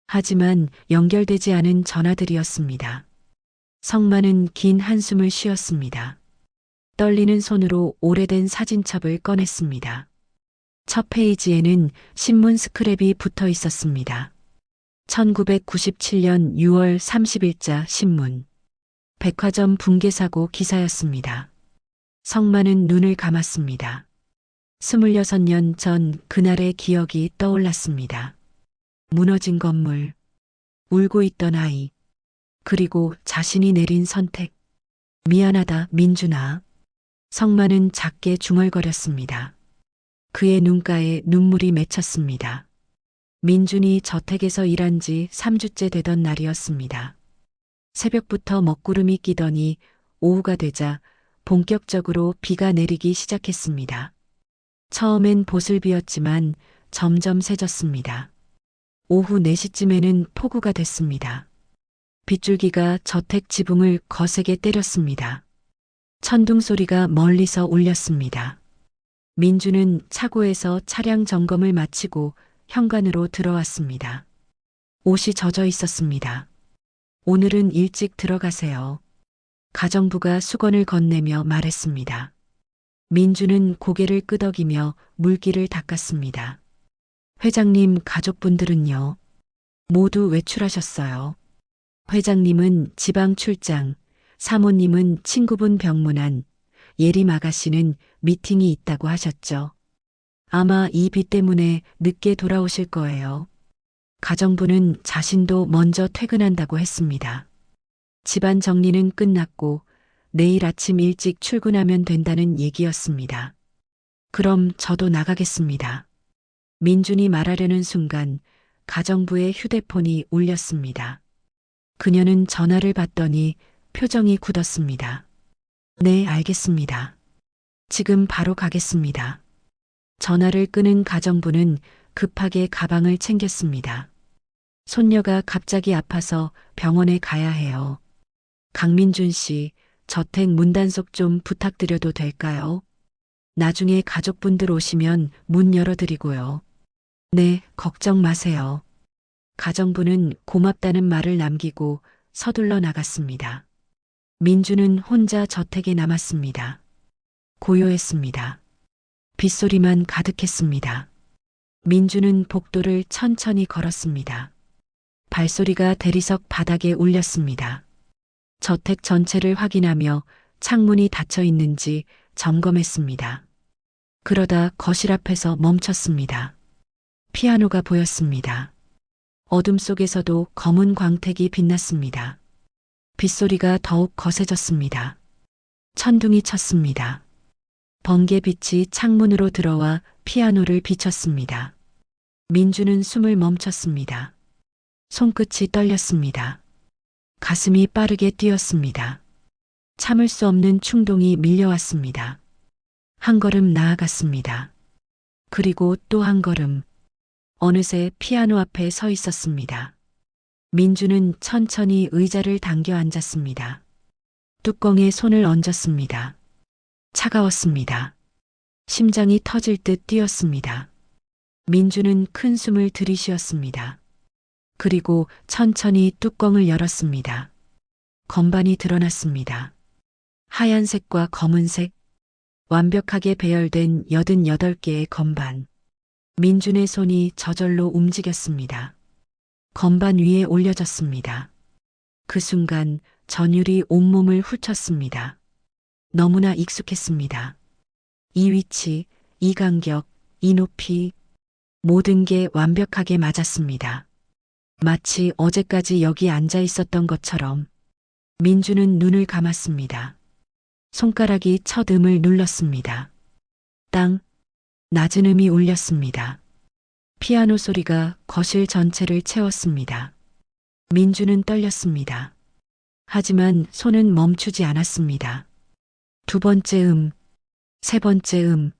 S2: 하지만 연결되지 않은 전화들이었습니다. 성만은 긴 한숨을 쉬었습니다. 떨리는 손으로 오래된 사진첩을 꺼냈습니다. 첫 페이지에는 신문 스크랩이 붙어 있었습니다. 1997년 6월 30일자 신문. 백화점 붕괴 사고 기사였습니다. 성만은 눈을 감았습니다. 26년 전 그날의 기억이 떠올랐습니다. 무너진 건물, 울고 있던 아이, 그리고 자신이 내린 선택. 미안하다, 민준아. 성만은 작게 중얼거렸습니다. 그의 눈가에 눈물이 맺혔습니다. 민준이 저택에서 일한 지 3주째 되던 날이었습니다. 새벽부터 먹구름이 끼더니 오후가 되자 본격적으로 비가 내리기 시작했습니다. 처음엔 보슬비였지만 점점 새졌습니다. 오후 4시쯤에는 폭우가 됐습니다. 빗줄기가 저택 지붕을 거세게 때렸습니다. 천둥 소리가 멀리서 울렸습니다. 민주는 차고에서 차량 점검을 마치고 현관으로 들어왔습니다. 옷이 젖어 있었습니다. 오늘은 일찍 들어가세요. 가정부가 수건을 건네며 말했습니다. 민주는 고개를 끄덕이며 물기를 닦았습니다. 회장님 가족분들은요? 모두 외출하셨어요. 회장님은 지방 출장, 사모님은 친구분 병문안, 예림 아가씨는 미팅이 있다고 하셨죠. 아마 이 비 때문에 늦게 돌아오실 거예요. 가정부는 자신도 먼저 퇴근한다고 했습니다. 집안 정리는 끝났고 내일 아침 일찍 출근하면 된다는 얘기였습니다. 그럼 저도 나가겠습니다. 민준이 말하려는 순간 가정부의 휴대폰이 울렸습니다. 그녀는 전화를 받더니 표정이 굳었습니다. 네, 알겠습니다. 지금 바로 가겠습니다. 전화를 끊은 가정부는 급하게 가방을 챙겼습니다. 손녀가 갑자기 아파서 병원에 가야 해요. 강민준 씨, 저택 문단속 좀 부탁드려도 될까요? 나중에 가족분들 오시면 문 열어드리고요. 네, 걱정 마세요. 가정부는 고맙다는 말을 남기고 서둘러 나갔습니다. 민주는 혼자 저택에 남았습니다. 고요했습니다. 빗소리만 가득했습니다. 민주는 복도를 천천히 걸었습니다. 발소리가 대리석 바닥에 울렸습니다. 저택 전체를 확인하며 창문이 닫혀 있는지 점검했습니다. 그러다 거실 앞에서 멈췄습니다. 피아노가 보였습니다. 어둠 속에서도 검은 광택이 빛났습니다. 빗소리가 더욱 거세졌습니다. 천둥이 쳤습니다. 번개빛이 창문으로 들어와 피아노를 비췄습니다. 민주는 숨을 멈췄습니다. 손끝이 떨렸습니다. 가슴이 빠르게 뛰었습니다. 참을 수 없는 충동이 밀려왔습니다. 한 걸음 나아갔습니다. 그리고 또 한 걸음. 어느새 피아노 앞에 서 있었습니다. 민주는 천천히 의자를 당겨 앉았습니다. 뚜껑에 손을 얹었습니다. 차가웠습니다. 심장이 터질 듯 뛰었습니다. 민주는 큰 숨을 들이쉬었습니다. 그리고 천천히 뚜껑을 열었습니다. 건반이 드러났습니다. 하얀색과 검은색, 완벽하게 배열된 88개의 건반. 민준의 손이 저절로 움직였습니다. 건반 위에 올려졌습니다. 그 순간 전율이 온몸을 훑었습니다. 너무나 익숙했습니다. 이 위치, 이 간격, 이 높이, 모든 게 완벽하게 맞았습니다. 마치 어제까지 여기 앉아 있었던 것처럼. 민주는 눈을 감았습니다. 손가락이 첫 음을 눌렀습니다. 땅, 낮은 음이 울렸습니다. 피아노 소리가 거실 전체를 채웠습니다. 민주는 떨렸습니다. 하지만 손은 멈추지 않았습니다. 두 번째 음, 세 번째 음,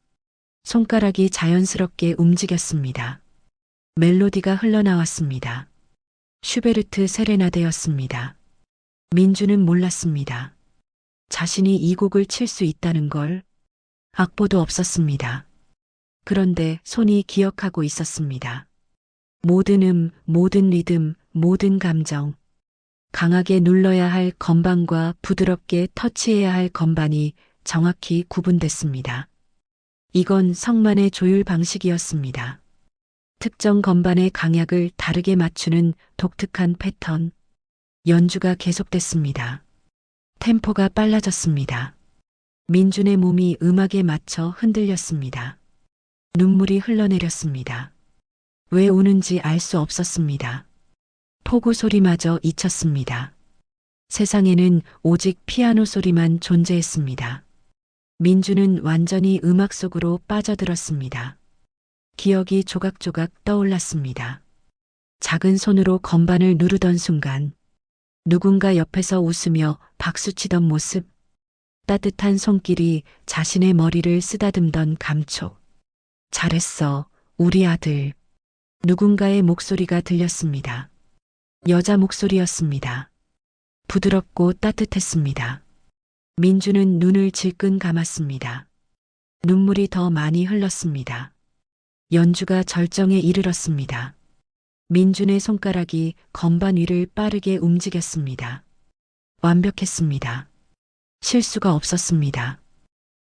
S2: 손가락이 자연스럽게 움직였습니다. 멜로디가 흘러나왔습니다. 슈베르트 세레나데였습니다. 민주는 몰랐습니다. 자신이 이 곡을 칠 수 있다는 걸. 악보도 없었습니다. 그런데 손이 기억하고 있었습니다. 모든 음, 모든 리듬, 모든 감정. 강하게 눌러야 할 건반과 부드럽게 터치해야 할 건반이 정확히 구분됐습니다. 이건 성만의 조율 방식이었습니다. 특정 건반의 강약을 다르게 맞추는 독특한 패턴. 연주가 계속됐습니다. 템포가 빨라졌습니다. 민준의 몸이 음악에 맞춰 흔들렸습니다. 눈물이 흘러내렸습니다. 왜 우는지 알 수 없었습니다. 포구 소리마저 잊혔습니다. 세상에는 오직 피아노 소리만 존재했습니다. 민주는 완전히 음악 속으로 빠져들었습니다. 기억이 조각조각 떠올랐습니다. 작은 손으로 건반을 누르던 순간, 누군가 옆에서 웃으며 박수치던 모습, 따뜻한 손길이 자신의 머리를 쓰다듬던 감촉. 잘했어, 우리 아들. 누군가의 목소리가 들렸습니다. 여자 목소리였습니다. 부드럽고 따뜻했습니다. 민주는 눈을 질끈 감았습니다. 눈물이 더 많이 흘렀습니다. 연주가 절정에 이르렀습니다. 민준의 손가락이 건반 위를 빠르게 움직였습니다. 완벽했습니다. 실수가 없었습니다.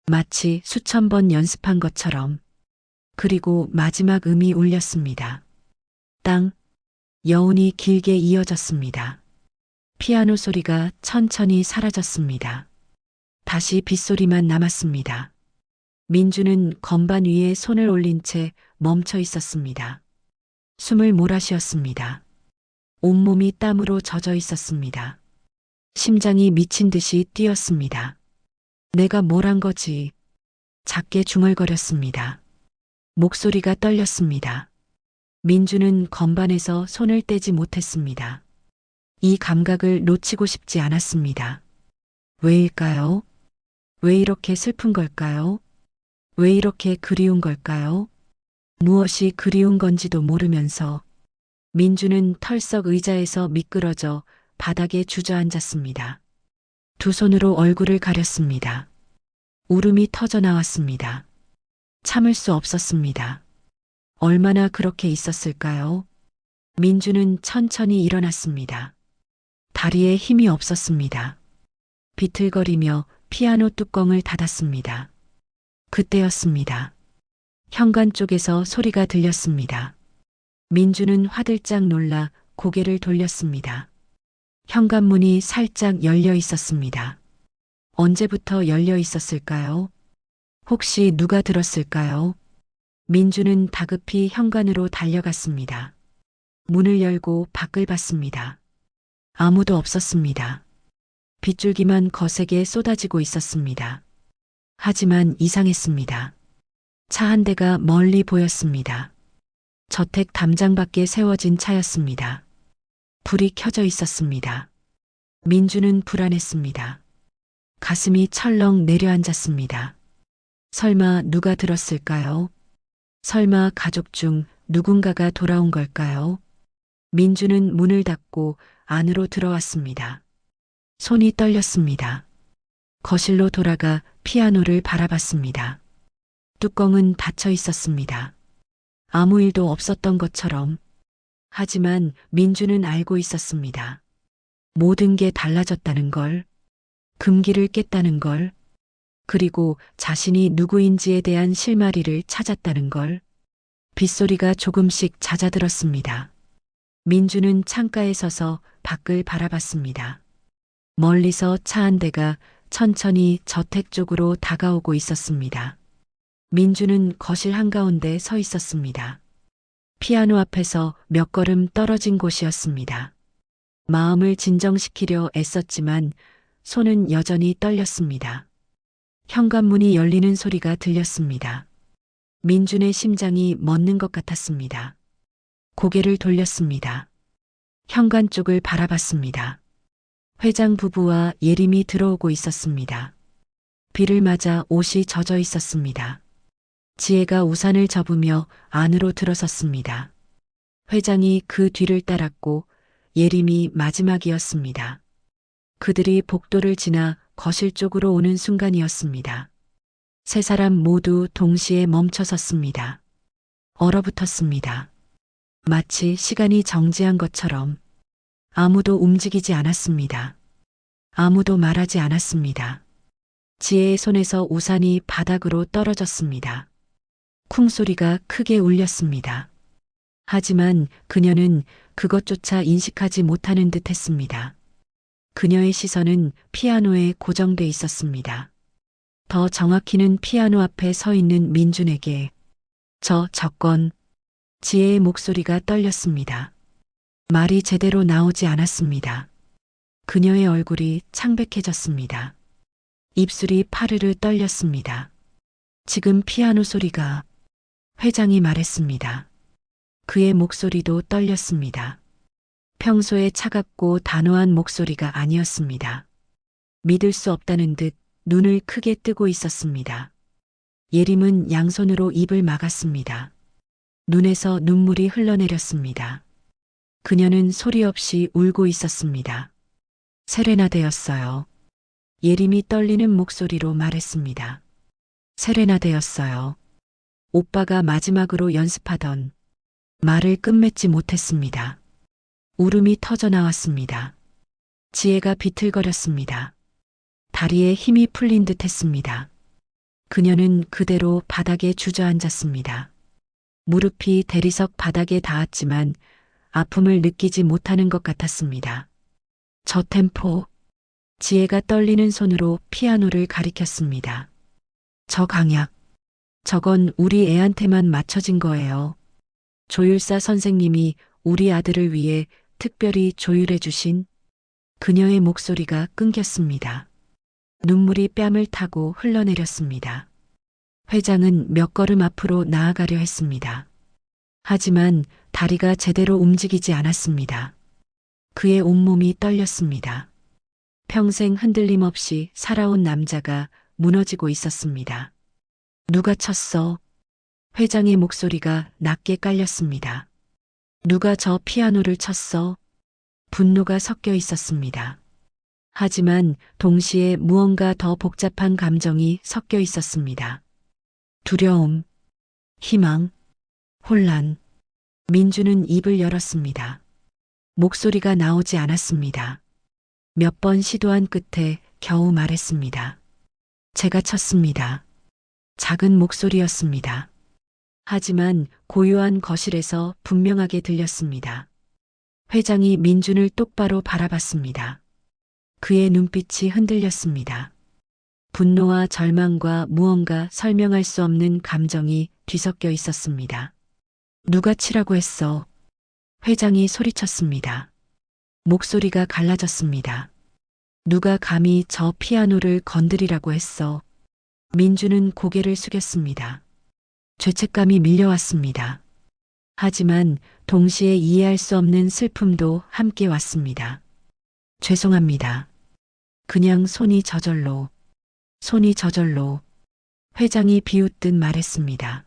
S2: 마치 수천 번 연습한 것처럼. 그리고 마지막 음이 울렸습니다. 땅, 여운이 길게 이어졌습니다. 피아노 소리가 천천히 사라졌습니다. 다시 빗소리만 남았습니다. 민주는 건반 위에 손을 올린 채 멈춰 있었습니다. 숨을 몰아쉬었습니다. 온몸이 땀으로 젖어 있었습니다. 심장이 미친 듯이 뛰었습니다. 내가 뭘 한 거지? 작게 중얼거렸습니다. 목소리가 떨렸습니다. 민주는 건반에서 손을 떼지 못했습니다. 이 감각을 놓치고 싶지 않았습니다. 왜일까요? 왜 이렇게 슬픈 걸까요? 왜 이렇게 그리운 걸까요? 무엇이 그리운 건지도 모르면서 민주는 털썩 의자에서 미끄러져 바닥에 주저앉았습니다. 두 손으로 얼굴을 가렸습니다. 울음이 터져 나왔습니다. 참을 수 없었습니다. 얼마나 그렇게 있었을까요? 민주는 천천히 일어났습니다. 다리에 힘이 없었습니다. 비틀거리며 피아노 뚜껑을 닫았습니다. 그때였습니다. 현관 쪽에서 소리가 들렸습니다. 민주는 화들짝 놀라 고개를 돌렸습니다. 현관문이 살짝 열려 있었습니다. 언제부터 열려 있었을까요? 혹시 누가 들었을까요? 민주는 다급히 현관으로 달려갔습니다. 문을 열고 밖을 봤습니다. 아무도 없었습니다. 빗줄기만 거세게 쏟아지고 있었습니다. 하지만 이상했습니다. 차 한 대가 멀리 보였습니다. 저택 담장 밖에 세워진 차였습니다. 불이 켜져 있었습니다. 민주는 불안했습니다. 가슴이 철렁 내려앉았습니다. 설마 누가 들었을까요? 설마 가족 중 누군가가 돌아온 걸까요? 민주는 문을 닫고 안으로 들어왔습니다. 손이 떨렸습니다. 거실로 돌아가 피아노를 바라봤습니다. 뚜껑은 닫혀 있었습니다. 아무 일도 없었던 것처럼. 하지만 민주는 알고 있었습니다. 모든 게 달라졌다는 걸, 금기를 깼다는 걸, 그리고 자신이 누구인지에 대한 실마리를 찾았다는 걸. 빗소리가 조금씩 잦아들었습니다. 민주는 창가에 서서 밖을 바라봤습니다. 멀리서 차 한 대가 천천히 저택 쪽으로 다가오고 있었습니다. 민주는 거실 한가운데 서 있었습니다. 피아노 앞에서 몇 걸음 떨어진 곳이었습니다. 마음을 진정시키려 애썼지만 손은 여전히 떨렸습니다. 현관문이 열리는 소리가 들렸습니다. 민준의 심장이 멎는 것 같았습니다. 고개를 돌렸습니다. 현관 쪽을 바라봤습니다. 회장 부부와 예림이 들어오고 있었습니다. 비를 맞아 옷이 젖어 있었습니다. 지혜가 우산을 접으며 안으로 들어섰습니다. 회장이 그 뒤를 따랐고 예림이 마지막이었습니다. 그들이 복도를 지나 거실 쪽으로 오는 순간이었습니다. 세 사람 모두 동시에 멈춰섰습니다. 얼어붙었습니다. 마치 시간이 정지한 것처럼. 아무도 움직이지 않았습니다. 아무도 말하지 않았습니다. 지혜의 손에서 우산이 바닥으로 떨어졌습니다. 쿵 소리가 크게 울렸습니다. 하지만 그녀는 그것조차 인식하지 못하는 듯 했습니다. 그녀의 시선은 피아노에 고정돼 있었습니다. 더 정확히는 피아노 앞에 서 있는 민준에게. 저건. 지혜의 목소리가 떨렸습니다. 말이 제대로 나오지 않았습니다. 그녀의 얼굴이 창백해졌습니다. 입술이 파르르 떨렸습니다. 지금 피아노 소리가. 회장이 말했습니다. 그의 목소리도 떨렸습니다. 평소에 차갑고 단호한 목소리가 아니었습니다. 믿을 수 없다는 듯 눈을 크게 뜨고 있었습니다. 예림은 양손으로 입을 막았습니다. 눈에서 눈물이 흘러내렸습니다. 그녀는 소리 없이 울고 있었습니다. 세레나데였어요. 예림이 떨리는 목소리로 말했습니다. 세레나데였어요. 오빠가 마지막으로 연습하던. 말을 끝맺지 못했습니다. 울음이 터져 나왔습니다. 지혜가 비틀거렸습니다. 다리에 힘이 풀린 듯 했습니다. 그녀는 그대로 바닥에 주저앉았습니다. 무릎이 대리석 바닥에 닿았지만 아픔을 느끼지 못하는 것 같았습니다. 저 템포. 지혜가 떨리는 손으로 피아노를 가리켰습니다. 저 강약. 저건 우리 애한테만 맞춰진 거예요. 조율사 선생님이 우리 아들을 위해 특별히 조율해 주신. 그녀의 목소리가 끊겼습니다. 눈물이 뺨을 타고 흘러내렸습니다. 회장은 몇 걸음 앞으로 나아가려 했습니다. 하지만 다리가 제대로 움직이지 않았습니다. 그의 온몸이 떨렸습니다. 평생 흔들림 없이 살아온 남자가 무너지고 있었습니다. 누가 쳤어? 회장의 목소리가 낮게 깔렸습니다. 누가 저 피아노를 쳤어? 분노가 섞여 있었습니다. 하지만 동시에 무언가 더 복잡한 감정이 섞여 있었습니다. 두려움, 희망, 혼란. 민주는 입을 열었습니다. 목소리가 나오지 않았습니다. 몇 번 시도한 끝에 겨우 말했습니다. 제가 쳤습니다. 작은 목소리였습니다. 하지만 고요한 거실에서 분명하게 들렸습니다. 회장이 민준을 똑바로 바라봤습니다. 그의 눈빛이 흔들렸습니다. 분노와 절망과 무언가 설명할 수 없는 감정이 뒤섞여 있었습니다. 누가 치라고 했어? 회장이 소리쳤습니다. 목소리가 갈라졌습니다. 누가 감히 저 피아노를 건드리라고 했어? 민주는 고개를 숙였습니다. 죄책감이 밀려왔습니다. 하지만 동시에 이해할 수 없는 슬픔도 함께 왔습니다. 죄송합니다. 그냥 손이 저절로. 회장이 비웃듯 말했습니다.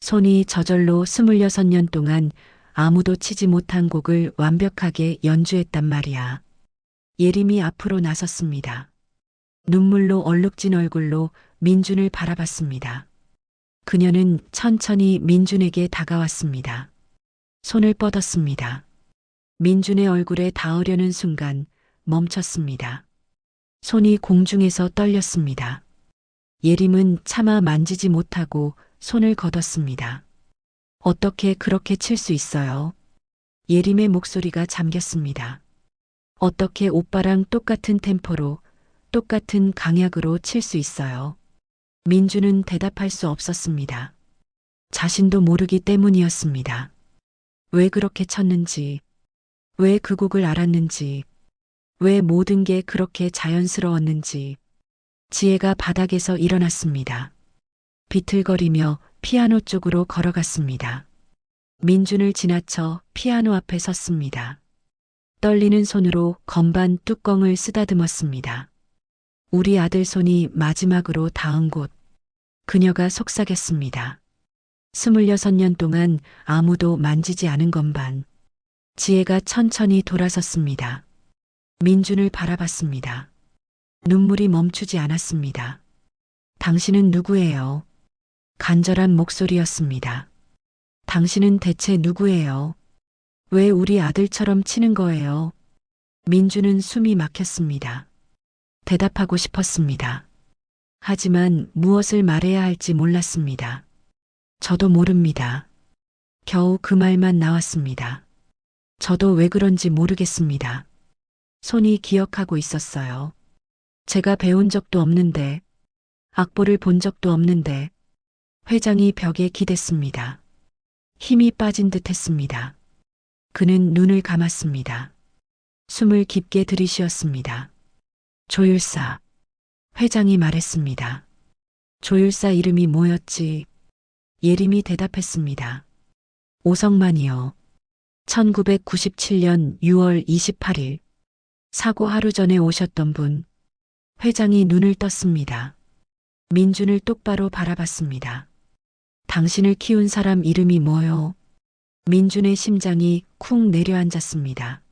S2: 손이 저절로 26년 동안 아무도 치지 못한 곡을 완벽하게 연주했단 말이야. 예림이 앞으로 나섰습니다. 눈물로 얼룩진 얼굴로 민준을 바라봤습니다. 그녀는 천천히 민준에게 다가왔습니다. 손을 뻗었습니다. 민준의 얼굴에 닿으려는 순간 멈췄습니다. 손이 공중에서 떨렸습니다. 예림은 차마 만지지 못하고 손을 걷었습니다. 어떻게 그렇게 칠 수 있어요? 예림의 목소리가 잠겼습니다. 어떻게 오빠랑 똑같은 템포로, 똑같은 강약으로 칠 수 있어요? 민주는 대답할 수 없었습니다. 자신도 모르기 때문이었습니다. 왜 그렇게 쳤는지, 왜 그 곡을 알았는지, 왜 모든 게 그렇게 자연스러웠는지. 지혜가 바닥에서 일어났습니다. 비틀거리며 피아노 쪽으로 걸어갔습니다. 민준을 지나쳐 피아노 앞에 섰습니다. 떨리는 손으로 건반 뚜껑을 쓰다듬었습니다. 우리 아들 손이 마지막으로 닿은 곳. 그녀가 속삭였습니다. 26년 동안 아무도 만지지 않은 건반. 지혜가 천천히 돌아섰습니다. 민준을 바라봤습니다. 눈물이 멈추지 않았습니다. 당신은 누구예요? 간절한 목소리였습니다. 당신은 대체 누구예요? 왜 우리 아들처럼 치는 거예요? 민주는 숨이 막혔습니다. 대답하고 싶었습니다. 하지만 무엇을 말해야 할지 몰랐습니다. 저도 모릅니다. 겨우 그 말만 나왔습니다. 저도 왜 그런지 모르겠습니다. 손이 기억하고 있었어요. 제가 배운 적도 없는데, 악보를 본 적도 없는데. 회장이 벽에 기댔습니다. 힘이 빠진 듯 했습니다. 그는 눈을 감았습니다. 숨을 깊게 들이쉬었습니다. 조율사. 회장이 말했습니다. 조율사 이름이 뭐였지? 예림이 대답했습니다. 오성만이요. 1997년 6월 28일. 사고 하루 전에 오셨던 분. 회장이 눈을 떴습니다. 민준을 똑바로 바라봤습니다. 당신을 키운 사람 이름이 뭐요? 민준의 심장이 쿵 내려앉았습니다.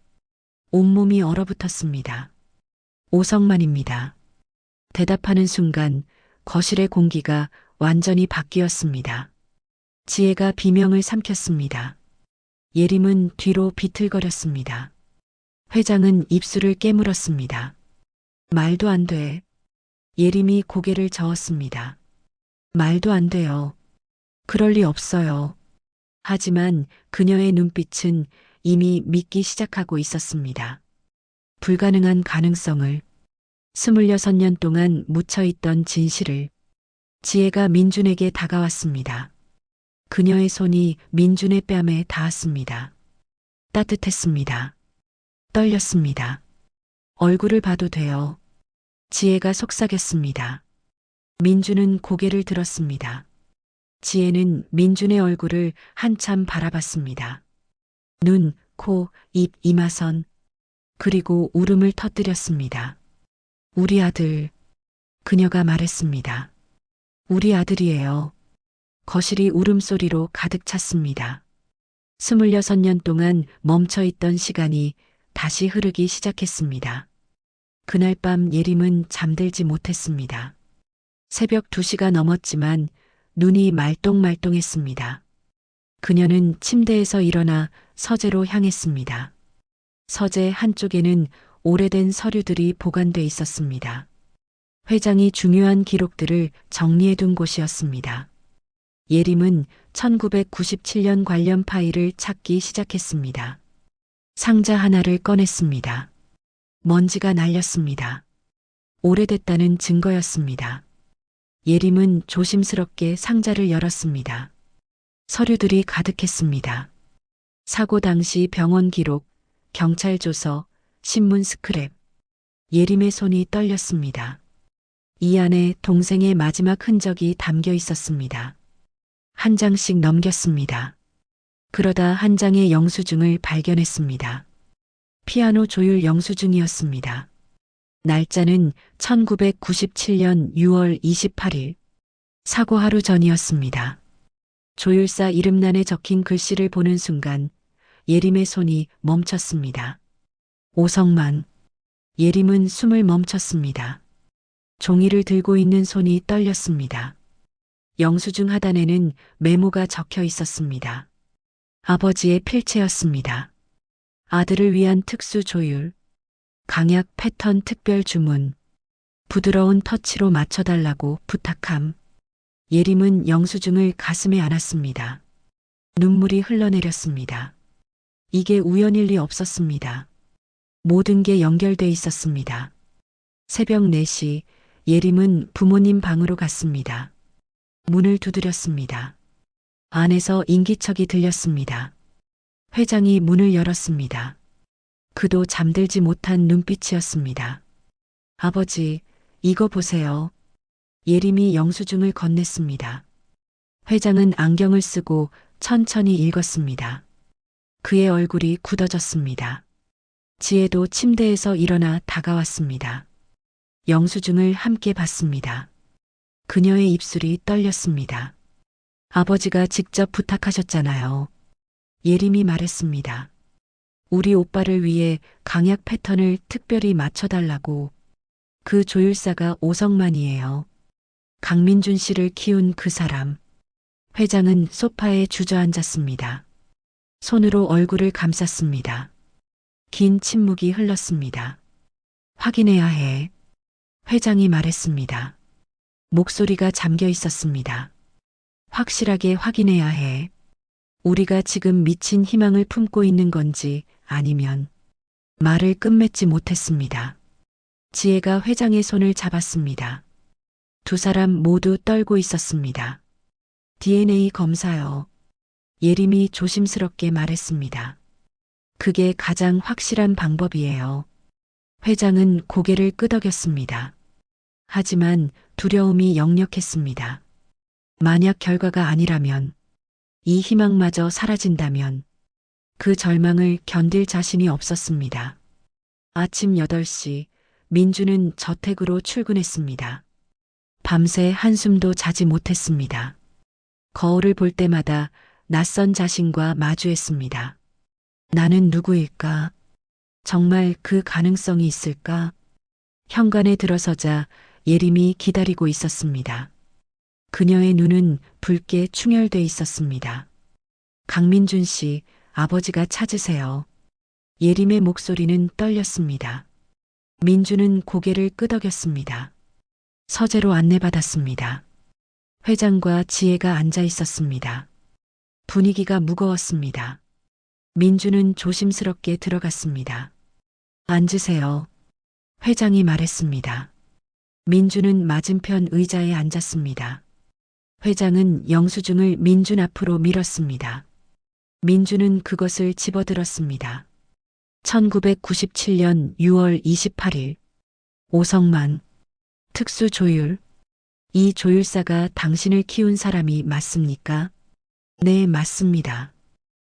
S2: 온몸이 얼어붙었습니다. 오성만입니다. 대답하는 순간 거실의 공기가 완전히 바뀌었습니다. 지혜가 비명을 삼켰습니다. 예림은 뒤로 비틀거렸습니다. 회장은 입술을 깨물었습니다. 말도 안 돼. 예림이 고개를 저었습니다. 말도 안 돼요. 그럴 리 없어요. 하지만 그녀의 눈빛은 이미 믿기 시작하고 있었습니다. 불가능한 가능성을, 26년 동안 묻혀있던 진실을. 지혜가 민준에게 다가왔습니다. 그녀의 손이 민준의 뺨에 닿았습니다. 따뜻했습니다. 떨렸습니다. 얼굴을 봐도 돼요. 지혜가 속삭였습니다. 민준은 고개를 들었습니다. 지혜는 민준의 얼굴을 한참 바라봤습니다. 눈, 코, 입, 이마선. 그리고 울음을 터뜨렸습니다. 우리 아들, 그녀가 말했습니다. 우리 아들이에요. 거실이 울음소리로 가득 찼습니다. 26년 동안 멈춰있던 시간이 다시 흐르기 시작했습니다. 그날 밤 예림은 잠들지 못했습니다. 새벽 2시가 넘었지만 눈이 말똥말똥했습니다. 그녀는 침대에서 일어나 서재로 향했습니다. 서재 한쪽에는 오래된 서류들이 보관돼 있었습니다. 회장이 중요한 기록들을 정리해둔 곳이었습니다. 예림은 1997년 관련 파일을 찾기 시작했습니다. 상자 하나를 꺼냈습니다. 먼지가 날렸습니다. 오래됐다는 증거였습니다. 예림은 조심스럽게 상자를 열었습니다. 서류들이 가득했습니다. 사고 당시 병원 기록, 경찰 조서, 신문 스크랩. 예림의 손이 떨렸습니다. 이 안에 동생의 마지막 흔적이 담겨 있었습니다. 한 장씩 넘겼습니다. 그러다 한 장의 영수증을 발견했습니다. 피아노 조율 영수증이었습니다. 날짜는 1997년 6월 28일. 사고 하루 전이었습니다. 조율사 이름란에 적힌 글씨를 보는 순간 예림의 손이 멈췄습니다. 오성만. 예림은 숨을 멈췄습니다. 종이를 들고 있는 손이 떨렸습니다. 영수증 하단에는 메모가 적혀 있었습니다. 아버지의 필체였습니다. 아들을 위한 특수 조율, 강약 패턴 특별 주문, 부드러운 터치로 맞춰달라고 부탁함. 예림은 영수증을 가슴에 안았습니다. 눈물이 흘러내렸습니다. 이게 우연일 리 없었습니다. 모든 게 연결돼 있었습니다. 새벽 4시 예림은 부모님 방으로 갔습니다. 문을 두드렸습니다. 안에서 인기척이 들렸습니다. 회장이 문을 열었습니다. 그도 잠들지 못한 눈빛이었습니다. 아버지, 이거 보세요. 예림이 영수증을 건넸습니다. 회장은 안경을 쓰고 천천히 읽었습니다. 그의 얼굴이 굳어졌습니다. 지혜도 침대에서 일어나 다가왔습니다. 영수증을 함께 봤습니다. 그녀의 입술이 떨렸습니다. 아버지가 직접 부탁하셨잖아요. 예림이 말했습니다. 우리 오빠를 위해 강약 패턴을 특별히 맞춰달라고. 그 조율사가 오성만이에요. 강민준 씨를 키운 그 사람. 회장은 소파에 주저앉았습니다. 손으로 얼굴을 감쌌습니다. 긴 침묵이 흘렀습니다. 확인해야 해. 회장이 말했습니다. 목소리가 잠겨 있었습니다. 확실하게 확인해야 해. 우리가 지금 미친 희망을 품고 있는 건지 아니면. 말을 끝맺지 못했습니다. 지혜가 회장의 손을 잡았습니다. 두 사람 모두 떨고 있었습니다. DNA 검사요. 예림이 조심스럽게 말했습니다. 그게 가장 확실한 방법이에요. 회장은 고개를 끄덕였습니다. 하지만 두려움이 역력했습니다. 만약 결과가 아니라면, 이 희망마저 사라진다면, 그 절망을 견딜 자신이 없었습니다. 아침 8시, 민주는 저택으로 출근했습니다. 밤새 한숨도 자지 못했습니다. 거울을 볼 때마다 낯선 자신과 마주했습니다. 나는 누구일까? 정말 그 가능성이 있을까? 현관에 들어서자 예림이 기다리고 있었습니다. 그녀의 눈은 붉게 충혈돼 있었습니다. 강민준 씨, 아버지가 찾으세요. 예림의 목소리는 떨렸습니다. 민주는 고개를 끄덕였습니다. 서재로 안내받았습니다. 회장과 지혜가 앉아 있었습니다. 분위기가 무거웠습니다. 민주는 조심스럽게 들어갔습니다. 앉으세요. 회장이 말했습니다. 민주는 맞은편 의자에 앉았습니다. 회장은 영수증을 민준 앞으로 밀었습니다. 민주는 그것을 집어들었습니다. 1997년 6월 28일. 오성만. 특수조율. 이 조율사가 당신을 키운 사람이 맞습니까? 네, 맞습니다.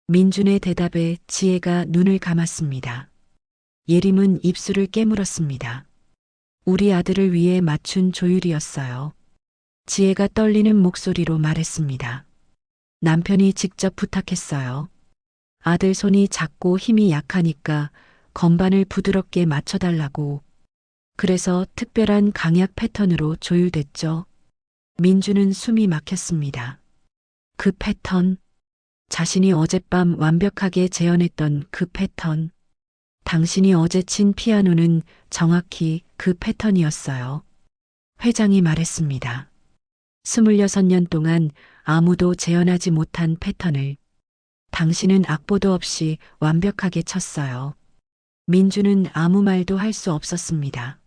S2: 민준의 대답에 지혜가 눈을 감았습니다. 예림은 입술을 깨물었습니다. 우리 아들을 위해 맞춘 조율이었어요. 지혜가 떨리는 목소리로 말했습니다. 남편이 직접 부탁했어요. 아들 손이 작고 힘이 약하니까 건반을 부드럽게 맞춰달라고. 그래서 특별한 강약 패턴으로 조율됐죠. 민주는 숨이 막혔습니다. 그 패턴, 자신이 어젯밤 완벽하게 재현했던 그 패턴, 당신이 어제 친 피아노는 정확히 그 패턴이었어요. 회장이 말했습니다. 26년 동안 아무도 재현하지 못한 패턴을 당신은 악보도 없이 완벽하게 쳤어요. 민주는 아무 말도 할 수 없었습니다.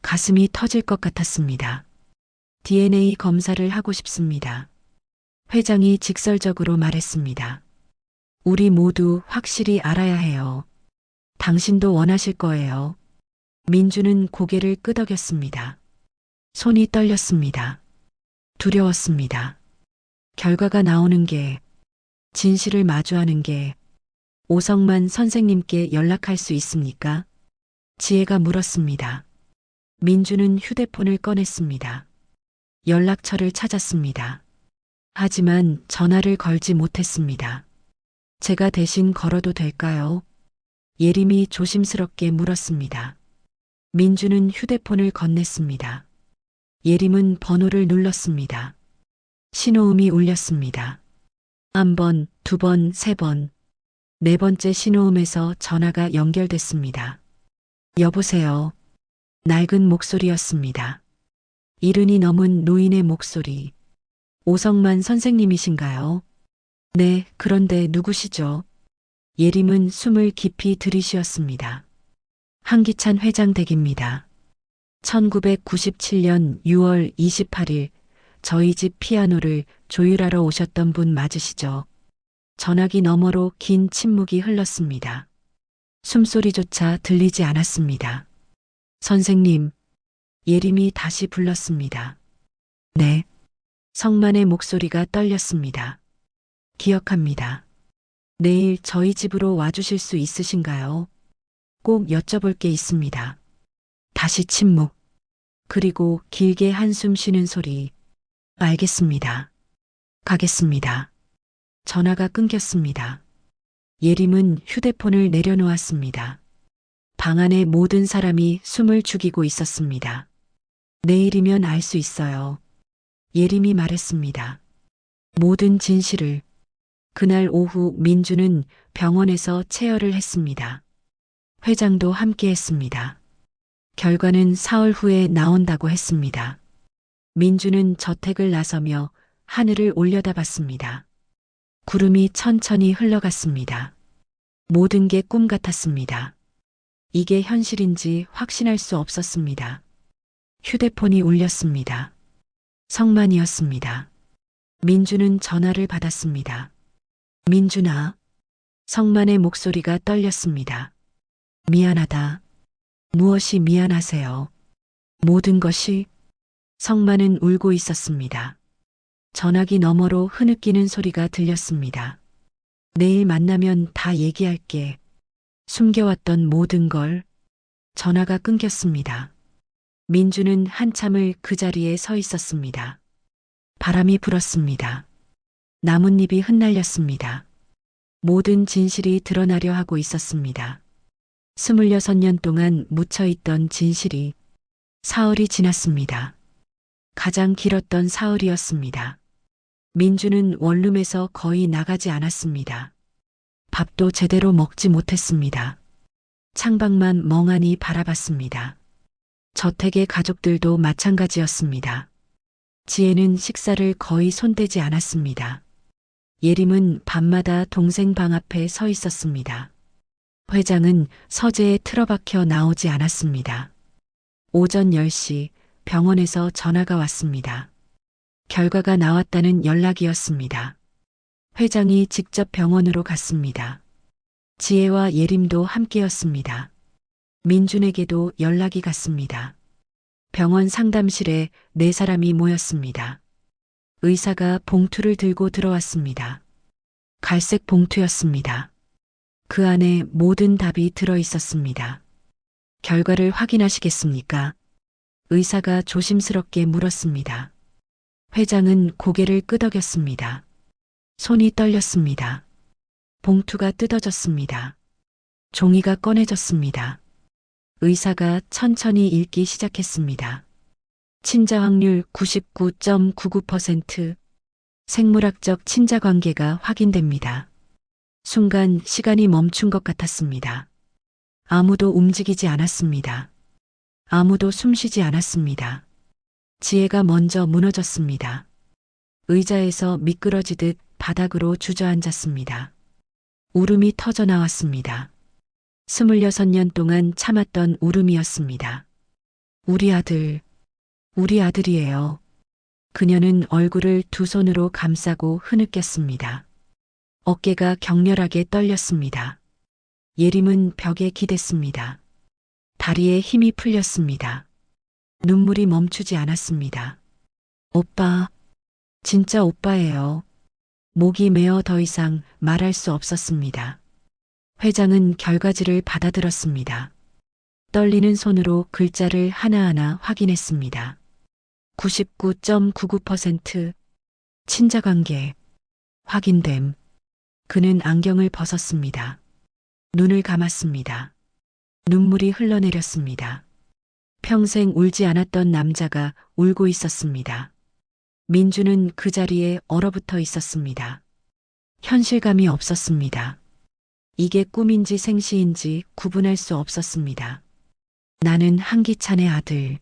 S2: 가슴이 터질 것 같았습니다. DNA 검사를 하고 싶습니다. 회장이 직설적으로 말했습니다. 우리 모두 확실히 알아야 해요. 당신도 원하실 거예요. 민주는 고개를 끄덕였습니다. 손이 떨렸습니다. 두려웠습니다. 결과가 나오는 게, 진실을 마주하는 게, 오성만 선생님께 연락할 수 있습니까? 지혜가 물었습니다. 민주는 휴대폰을 꺼냈습니다. 연락처를 찾았습니다. 하지만 전화를 걸지 못했습니다. 제가 대신 걸어도 될까요? 예림이 조심스럽게 물었습니다. 민주는 휴대폰을 건넸습니다. 예림은 번호를 눌렀습니다. 신호음이 울렸습니다. 한 번, 두 번, 세 번. 네 번째 신호음에서 전화가 연결됐습니다. 여보세요. 낡은 목소리였습니다. 이른이 넘은 노인의 목소리. 오성만 선생님이신가요? 네, 그런데 누구시죠? 예림은 숨을 깊이 들이쉬었습니다. 한기찬 회장 댁입니다. 1997년 6월 28일 저희 집 피아노를 조율하러 오셨던 분 맞으시죠? 전화기 너머로 긴 침묵이 흘렀습니다. 숨소리조차 들리지 않았습니다. 선생님, 예림이 다시 불렀습니다. 네. 성만의 목소리가 떨렸습니다. 기억합니다. 내일 저희 집으로 와주실 수 있으신가요? 꼭 여쭤볼 게 있습니다. 다시 침묵. 그리고 길게 한숨 쉬는 소리. 알겠습니다. 가겠습니다. 전화가 끊겼습니다. 예림은 휴대폰을 내려놓았습니다. 방 안의 모든 사람이 숨을 죽이고 있었습니다. 내일이면 알 수 있어요. 예림이 말했습니다. 모든 진실을. 그날 오후 민주는 병원에서 체열을 했습니다. 회장도 함께 했습니다. 결과는 사흘 후에 나온다고 했습니다. 민주는 저택을 나서며 하늘을 올려다봤습니다. 구름이 천천히 흘러갔습니다. 모든 게 꿈 같았습니다. 이게 현실인지 확신할 수 없었습니다. 휴대폰이 울렸습니다. 성만이었습니다. 민주는 전화를 받았습니다. 민준아. 성만의 목소리가 떨렸습니다. 미안하다. 무엇이 미안하세요? 모든 것이. 성만은 울고 있었습니다. 전화기 너머로 흐느끼는 소리가 들렸습니다. 내일 만나면 다 얘기할게. 숨겨왔던 모든 걸. 전화가 끊겼습니다. 민주는 한참을 그 자리에 서 있었습니다. 바람이 불었습니다. 나뭇잎이 흩날렸습니다. 모든 진실이 드러나려 하고 있었습니다. 26년 동안 묻혀있던 진실이. 사흘이 지났습니다. 가장 길었던 사흘이었습니다. 민주는 원룸에서 거의 나가지 않았습니다. 밥도 제대로 먹지 못했습니다. 창밖만 멍하니 바라봤습니다. 저택의 가족들도 마찬가지였습니다. 지혜는 식사를 거의 손대지 않았습니다. 예림은 밤마다 동생 방 앞에 서 있었습니다. 회장은 서재에 틀어박혀 나오지 않았습니다. 오전 10시 병원에서 전화가 왔습니다. 결과가 나왔다는 연락이었습니다. 회장이 직접 병원으로 갔습니다. 지혜와 예림도 함께였습니다. 민준에게도 연락이 갔습니다. 병원 상담실에 4사람이 모였습니다. 의사가 봉투를 들고 들어왔습니다. 갈색 봉투였습니다. 그 안에 모든 답이 들어 있었습니다. 결과를 확인하시겠습니까? 의사가 조심스럽게 물었습니다. 회장은 고개를 끄덕였습니다. 손이 떨렸습니다. 봉투가 뜯어졌습니다. 종이가 꺼내졌습니다. 의사가 천천히 읽기 시작했습니다. 친자 확률 99.99%, 생물학적 친자 관계가 확인됩니다. 순간 시간이 멈춘 것 같았습니다. 아무도 움직이지 않았습니다. 아무도 숨쉬지 않았습니다. 지혜가 먼저 무너졌습니다. 의자에서 미끄러지듯 바닥으로 주저앉았습니다. 울음이 터져 나왔습니다. 26년 동안 참았던 울음이었습니다. 우리 아들, 우리 아들이에요. 그녀는 얼굴을 두 손으로 감싸고 흐느꼈습니다. 어깨가 격렬하게 떨렸습니다. 예림은 벽에 기댔습니다. 다리에 힘이 풀렸습니다. 눈물이 멈추지 않았습니다. 오빠, 진짜 오빠예요. 목이 메어 더 이상 말할 수 없었습니다. 회장은 결과지를 받아들었습니다. 떨리는 손으로 글자를 하나하나 확인했습니다. 99.99% 친자관계 확인됨. 그는 안경을 벗었습니다. 눈을 감았습니다. 눈물이 흘러내렸습니다. 평생 울지 않았던 남자가 울고 있었습니다. 민주는 그 자리에 얼어붙어 있었습니다. 현실감이 없었습니다. 이게 꿈인지 생시인지 구분할 수 없었습니다. 나는 한기찬의 아들.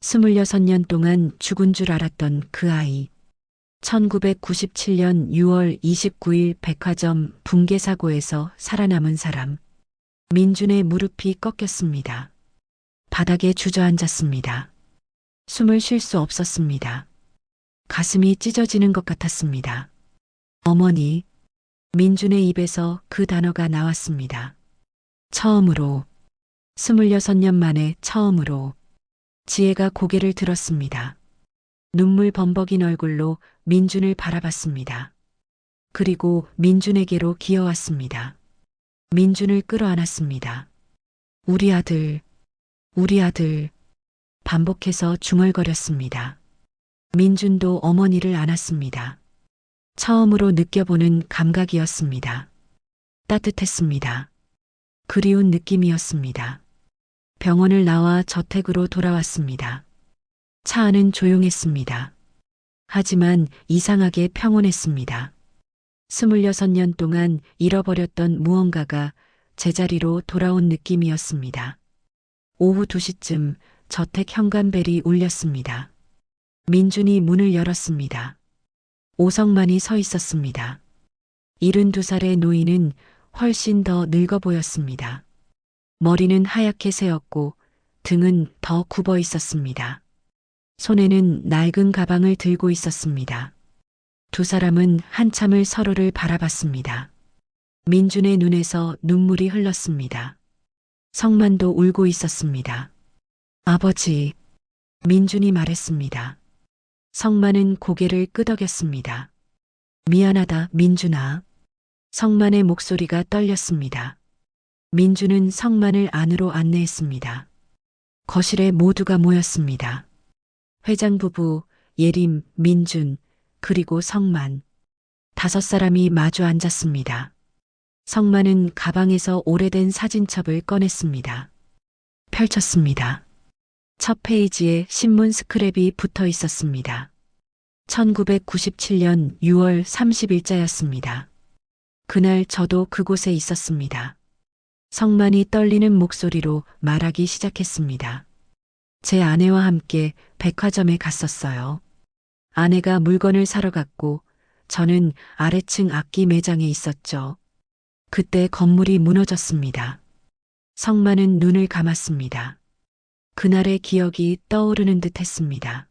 S2: 26년 동안 죽은 줄 알았던 그 아이. 1997년 6월 29일 백화점 붕괴 사고에서 살아남은 사람. 민준의 무릎이 꺾였습니다. 바닥에 주저앉았습니다. 숨을 쉴 수 없었습니다. 가슴이 찢어지는 것 같았습니다. 어머니. 민준의 입에서 그 단어가 나왔습니다. 처음으로. 26년 만에 처음으로. 지혜가 고개를 들었습니다. 눈물 범벅인 얼굴로 민준을 바라봤습니다. 그리고 민준에게로 기어왔습니다. 민준을 끌어안았습니다. 우리 아들, 우리 아들. 반복해서 중얼거렸습니다. 민준도 어머니를 안았습니다. 처음으로 느껴보는 감각이었습니다. 따뜻했습니다. 그리운 느낌이었습니다. 병원을 나와 저택으로 돌아왔습니다. 차 안은 조용했습니다. 하지만 이상하게 평온했습니다. 26년 동안 잃어버렸던 무언가가 제자리로 돌아온 느낌이었습니다. 오후 2시쯤 저택 현관벨이 울렸습니다. 민준이 문을 열었습니다. 오성만이 서 있었습니다. 72살의 노인은 훨씬 더 늙어 보였습니다. 머리는 하얗게 새었고 등은 더 굽어 있었습니다. 손에는 낡은 가방을 들고 있었습니다. 두 사람은 한참을 서로를 바라봤습니다. 민준의 눈에서 눈물이 흘렀습니다. 성만도 울고 있었습니다. 아버지, 민준이 말했습니다. 성만은 고개를 끄덕였습니다. 미안하다, 민준아. 성만의 목소리가 떨렸습니다. 민준은 성만을 안으로 안내했습니다. 거실에 모두가 모였습니다. 회장 부부, 예림, 민준, 그리고 성만. 5사람이 마주 앉았습니다. 성만은 가방에서 오래된 사진첩을 꺼냈습니다. 펼쳤습니다. 첫 페이지에 신문 스크랩이 붙어 있었습니다. 1997년 6월 30일자였습니다. 그날 저도 그곳에 있었습니다. 성만이 떨리는 목소리로 말하기 시작했습니다. 제 아내와 함께 백화점에 갔었어요. 아내가 물건을 사러 갔고 저는 아래층 악기 매장에 있었죠. 그때 건물이 무너졌습니다. 성만은 눈을 감았습니다. 그날의 기억이 떠오르는 듯 했습니다.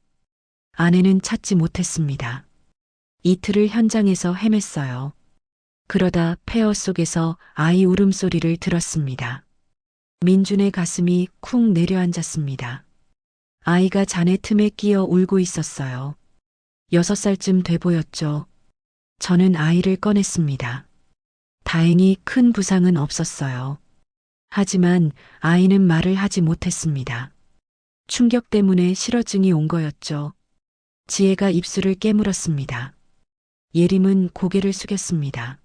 S2: 아내는 찾지 못했습니다. 이틀을 현장에서 헤맸어요. 그러다 폐허 속에서 아이 울음소리를 들었습니다. 민준의 가슴이 쿵 내려앉았습니다. 아이가 잔해 틈에 끼어 울고 있었어요. 6살쯤 돼 보였죠. 저는 아이를 꺼냈습니다. 다행히 큰 부상은 없었어요. 하지만 아이는 말을 하지 못했습니다. 충격 때문에 실어증이 온 거였죠. 지혜가 입술을 깨물었습니다. 예림은 고개를 숙였습니다.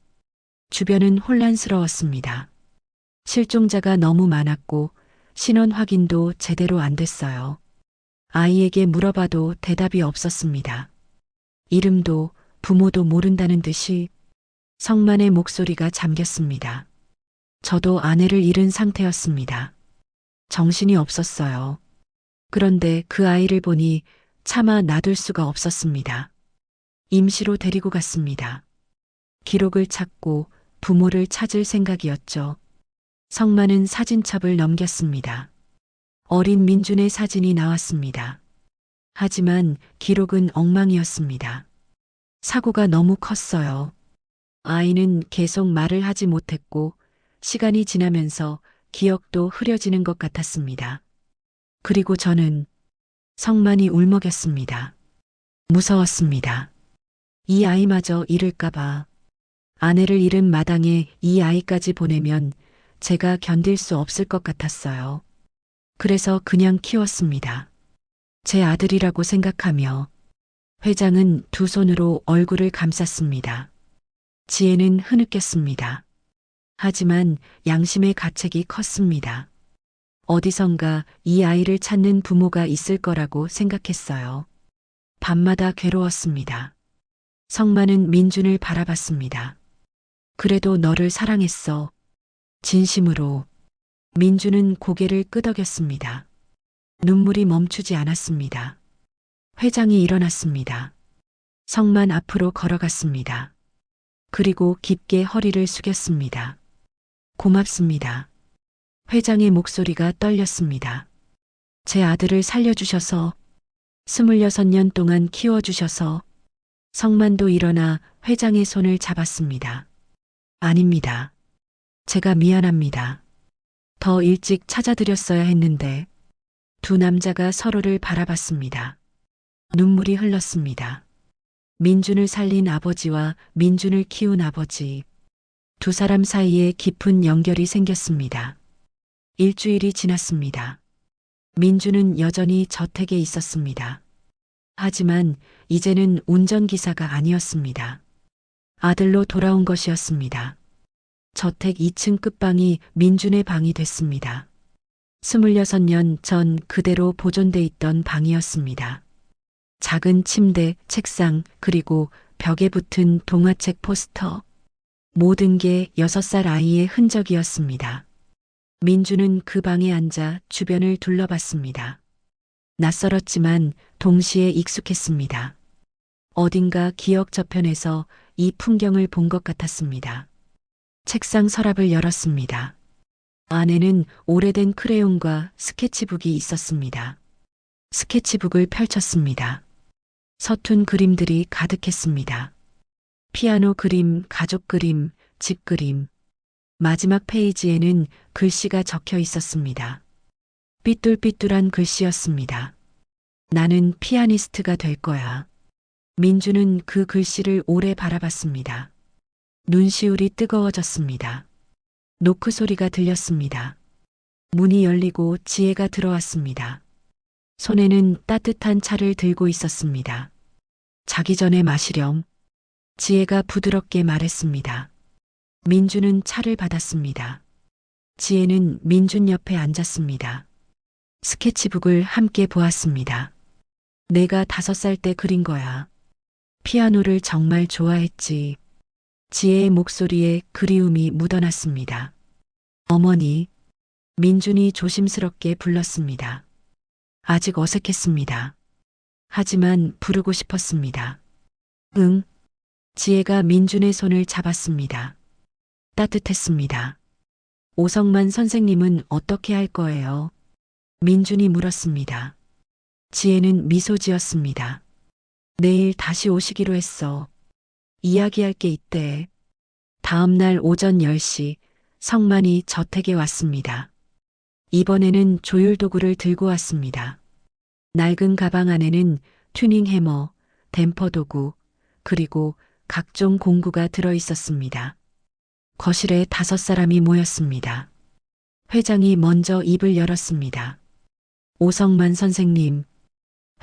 S2: 주변은 혼란스러웠습니다. 실종자가 너무 많았고 신원 확인도 제대로 안 됐어요. 아이에게 물어봐도 대답이 없었습니다. 이름도 부모도 모른다는 듯이 성만의 목소리가 잠겼습니다. 저도 아내를 잃은 상태였습니다. 정신이 없었어요. 그런데 그 아이를 보니 차마 놔둘 수가 없었습니다. 임시로 데리고 갔습니다. 기록을 찾고 부모를 찾을 생각이었죠. 성만은 사진첩을 넘겼습니다. 어린 민준의 사진이 나왔습니다. 하지만 기록은 엉망이었습니다. 사고가 너무 컸어요. 아이는 계속 말을 하지 못했고 시간이 지나면서 기억도 흐려지는 것 같았습니다. 그리고 저는 성만이 울먹였습니다. 무서웠습니다. 이 아이마저 잃을까봐. 아내를 잃은 마당에 이 아이까지 보내면 제가 견딜 수 없을 것 같았어요. 그래서 그냥 키웠습니다. 제 아들이라고 생각하며. 회장은 두 손으로 얼굴을 감쌌습니다. 지혜는 흐느꼈습니다. 하지만 양심의 가책이 컸습니다. 어디선가 이 아이를 찾는 부모가 있을 거라고 생각했어요. 밤마다 괴로웠습니다. 성만은 민준을 바라봤습니다. 그래도 너를 사랑했어. 진심으로. 민준은 고개를 끄덕였습니다. 눈물이 멈추지 않았습니다. 회장이 일어났습니다. 성만 앞으로 걸어갔습니다. 그리고 깊게 허리를 숙였습니다. 고맙습니다. 회장의 목소리가 떨렸습니다. 제 아들을 살려주셔서, 26년 동안 키워주셔서. 성만도 일어나 회장의 손을 잡았습니다. 아닙니다. 제가 미안합니다. 더 일찍 찾아드렸어야 했는데. 두 남자가 서로를 바라봤습니다. 눈물이 흘렀습니다. 민준을 살린 아버지와 민준을 키운 아버지. 두 사람 사이에 깊은 연결이 생겼습니다. 일주일이 지났습니다. 민준은 여전히 저택에 있었습니다. 하지만 이제는 운전기사가 아니었습니다. 아들로 돌아온 것이었습니다. 저택 2층 끝방이 민준의 방이 됐습니다. 26년 전 그대로 보존돼 있던 방이었습니다. 작은 침대, 책상, 그리고 벽에 붙은 동화책 포스터. 모든 게 6살 아이의 흔적이었습니다. 민준은 그 방에 앉아 주변을 둘러봤습니다. 낯설었지만 동시에 익숙했습니다. 어딘가 기억 저편에서 이 풍경을 본 것 같았습니다. 책상 서랍을 열었습니다. 안에는 오래된 크레용과 스케치북이 있었습니다. 스케치북을 펼쳤습니다. 서툰 그림들이 가득했습니다. 피아노 그림, 가족 그림, 집 그림. 마지막 페이지에는 글씨가 적혀 있었습니다. 삐뚤삐뚤한 글씨였습니다. 나는 피아니스트가 될 거야. 민주는 그 글씨를 오래 바라봤습니다. 눈시울이 뜨거워졌습니다. 노크 소리가 들렸습니다. 문이 열리고 지혜가 들어왔습니다. 손에는 따뜻한 차를 들고 있었습니다. 자기 전에 마시렴. 지혜가 부드럽게 말했습니다. 민주는 차를 받았습니다. 지혜는 민준 옆에 앉았습니다. 스케치북을 함께 보았습니다. 내가 5살 때 그린 거야. 피아노를 정말 좋아했지. 지혜의 목소리에 그리움이 묻어났습니다. 어머니. 민준이 조심스럽게 불렀습니다. 아직 어색했습니다. 하지만 부르고 싶었습니다. 응. 지혜가 민준의 손을 잡았습니다. 따뜻했습니다. 오성만 선생님은 어떻게 할 거예요? 민준이 물었습니다. 지혜는 미소 지었습니다. 내일 다시 오시기로 했어. 이야기할 게 있대. 다음 날 오전 10시 성만이 저택에 왔습니다. 이번에는 조율 도구를 들고 왔습니다. 낡은 가방 안에는 튜닝 해머, 댐퍼 도구, 그리고 각종 공구가 들어 있었습니다. 거실에 5사람이 모였습니다. 회장이 먼저 입을 열었습니다. 오성만 선생님.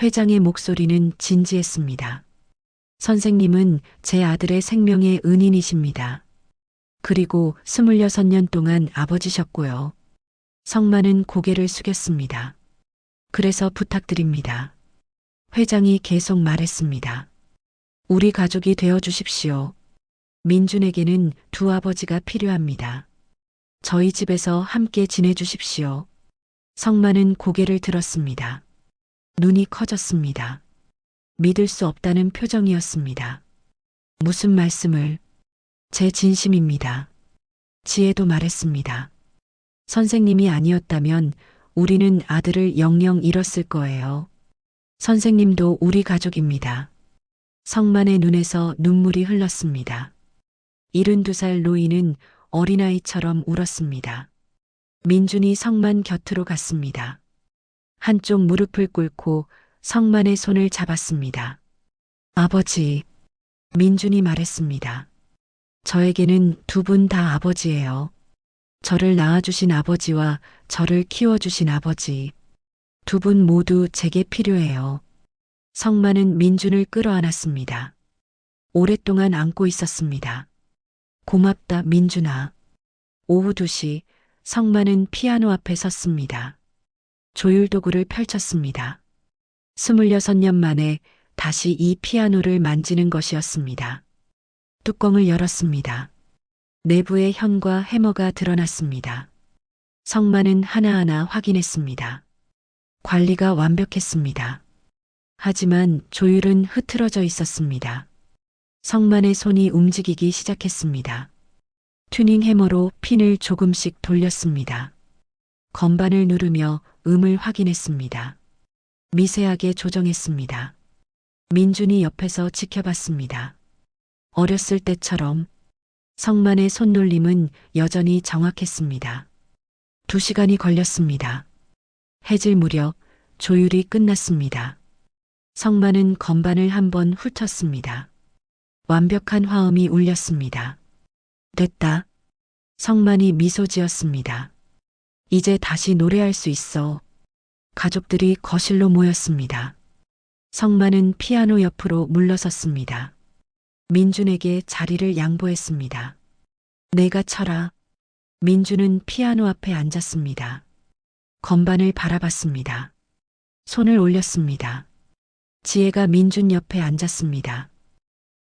S2: 회장의 목소리는 진지했습니다. 선생님은 제 아들의 생명의 은인이십니다. 그리고 26년 동안 아버지셨고요. 성만은 고개를 숙였습니다. 그래서 부탁드립니다. 회장이 계속 말했습니다. 우리 가족이 되어 주십시오. 민준에게는 두 아버지가 필요합니다. 저희 집에서 함께 지내 주십시오. 성만은 고개를 들었습니다. 눈이 커졌습니다. 믿을 수 없다는 표정이었습니다. 무슨 말씀을? 제 진심입니다. 지혜도 말했습니다. 선생님이 아니었다면 우리는 아들을 영영 잃었을 거예요. 선생님도 우리 가족입니다. 성만의 눈에서 눈물이 흘렀습니다. 72살 노인은 어린아이처럼 울었습니다. 민준이 성만 곁으로 갔습니다. 한쪽 무릎을 꿇고 성만의 손을 잡았습니다. 아버지, 민준이 말했습니다. 저에게는 두 분 다 아버지예요. 저를 낳아주신 아버지와 저를 키워주신 아버지. 두 분 모두 제게 필요해요. 성만은 민준을 끌어안았습니다. 오랫동안 안고 있었습니다. 고맙다, 민준아. 오후 2시 성만은 피아노 앞에 섰습니다. 조율도구를 펼쳤습니다. 26년 만에 다시 이 피아노를 만지는 것이었습니다. 뚜껑을 열었습니다. 내부의 현과 해머가 드러났습니다. 성만은 하나하나 확인했습니다. 관리가 완벽했습니다. 하지만 조율은 흐트러져 있었습니다. 성만의 손이 움직이기 시작했습니다. 튜닝 해머로 핀을 조금씩 돌렸습니다. 건반을 누르며 음을 확인했습니다. 미세하게 조정했습니다. 민준이 옆에서 지켜봤습니다. 어렸을 때처럼 성만의 손놀림은 여전히 정확했습니다. 2시간이 걸렸습니다. 해질 무렵 조율이 끝났습니다. 성만은 건반을 한번 훑었습니다. 완벽한 화음이 울렸습니다. 됐다. 성만이 미소 지었습니다. 이제 다시 노래할 수 있어. 가족들이 거실로 모였습니다. 성만은 피아노 옆으로 물러섰습니다. 민준에게 자리를 양보했습니다. 내가 쳐라. 민준은 피아노 앞에 앉았습니다. 건반을 바라봤습니다. 손을 올렸습니다. 지혜가 민준 옆에 앉았습니다.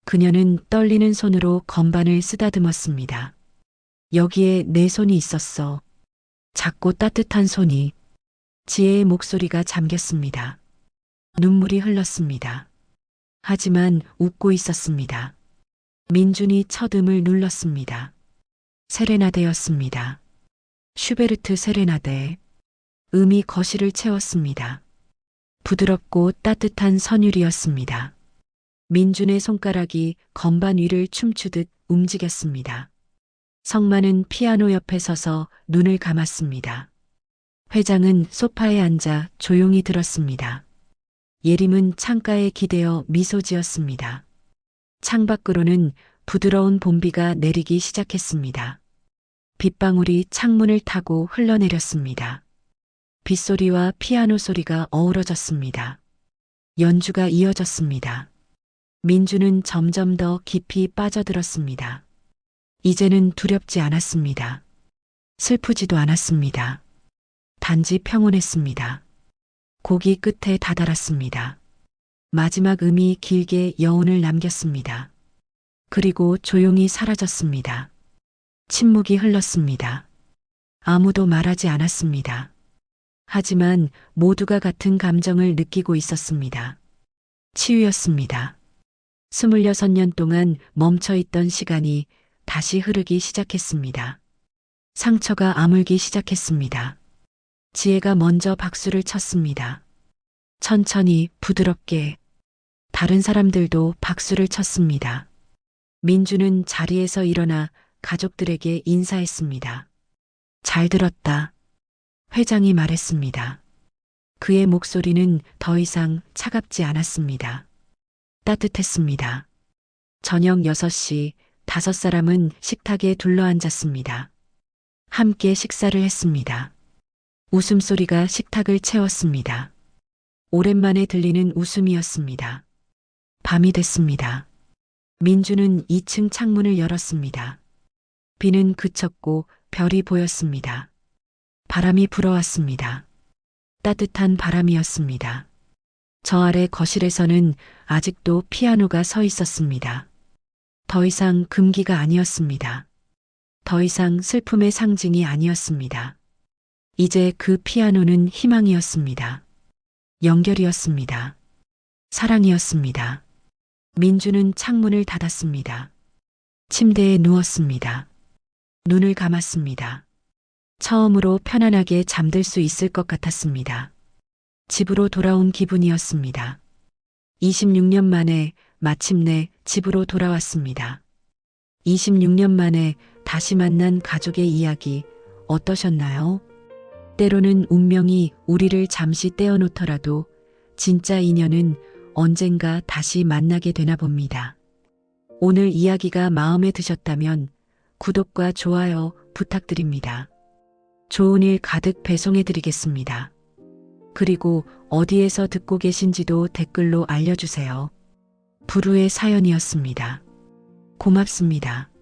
S2: 그녀는 떨리는 손으로 건반을 쓰다듬었습니다. 여기에 내 손이 있었어. 작고 따뜻한 손이. 지혜의 목소리가 잠겼습니다. 눈물이 흘렀습니다. 하지만 웃고 있었습니다. 민준이 첫 음을 눌렀습니다. 세레나데였습니다. 슈베르트 세레나데. 음이 거실을 채웠습니다. 부드럽고 따뜻한 선율이었습니다. 민준의 손가락이 건반 위를 춤추듯 움직였습니다. 성만은 피아노 옆에 서서 눈을 감았습니다. 회장은 소파에 앉아 조용히 들었습니다. 예림은 창가에 기대어 미소 지었습니다. 창밖으로는 부드러운 봄비가 내리기 시작했습니다. 빗방울이 창문을 타고 흘러내렸습니다. 빗소리와 피아노 소리가 어우러졌습니다. 연주가 이어졌습니다. 민주는 점점 더 깊이 빠져들었습니다. 이제는 두렵지 않았습니다. 슬프지도 않았습니다. 단지 평온했습니다. 곡이 끝에 다다랐습니다. 마지막 음이 길게 여운을 남겼습니다. 그리고 조용히 사라졌습니다. 침묵이 흘렀습니다. 아무도 말하지 않았습니다. 하지만 모두가 같은 감정을 느끼고 있었습니다. 치유였습니다. 26년 동안 멈춰있던 시간이 다시 흐르기 시작했습니다. 상처가 아물기 시작했습니다. 지혜가 먼저 박수를 쳤습니다. 천천히 부드럽게. 다른 사람들도 박수를 쳤습니다. 민주는 자리에서 일어나 가족들에게 인사했습니다. 잘 들었다. 회장이 말했습니다. 그의 목소리는 더 이상 차갑지 않았습니다. 따뜻했습니다. 저녁 6시 5사람은 식탁에 둘러앉았습니다. 함께 식사를 했습니다. 웃음소리가 식탁을 채웠습니다. 오랜만에 들리는 웃음이었습니다. 밤이 됐습니다. 민주는 2층 창문을 열었습니다. 비는 그쳤고 별이 보였습니다. 바람이 불어왔습니다. 따뜻한 바람이었습니다. 저 아래 거실에서는 아직도 피아노가 서 있었습니다. 더 이상 금기가 아니었습니다. 더 이상 슬픔의 상징이 아니었습니다. 이제 그 피아노는 희망이었습니다. 연결이었습니다. 사랑이었습니다. 민주는 창문을 닫았습니다. 침대에 누웠습니다. 눈을 감았습니다. 처음으로 편안하게 잠들 수 있을 것 같았습니다. 집으로 돌아온 기분이었습니다. 26년 만에 마침내 집으로 돌아왔습니다. 26년 만에 다시 만난 가족의 이야기 어떠셨나요? 때로는 운명이 우리를 잠시 떼어놓더라도 진짜 인연은 언젠가 다시 만나게 되나 봅니다. 오늘 이야기가 마음에 드셨다면 구독과 좋아요 부탁드립니다. 좋은 일 가득 배송해 드리겠습니다. 그리고 어디에서 듣고 계신지도 댓글로 알려주세요. 불후의 사연이었습니다. 고맙습니다.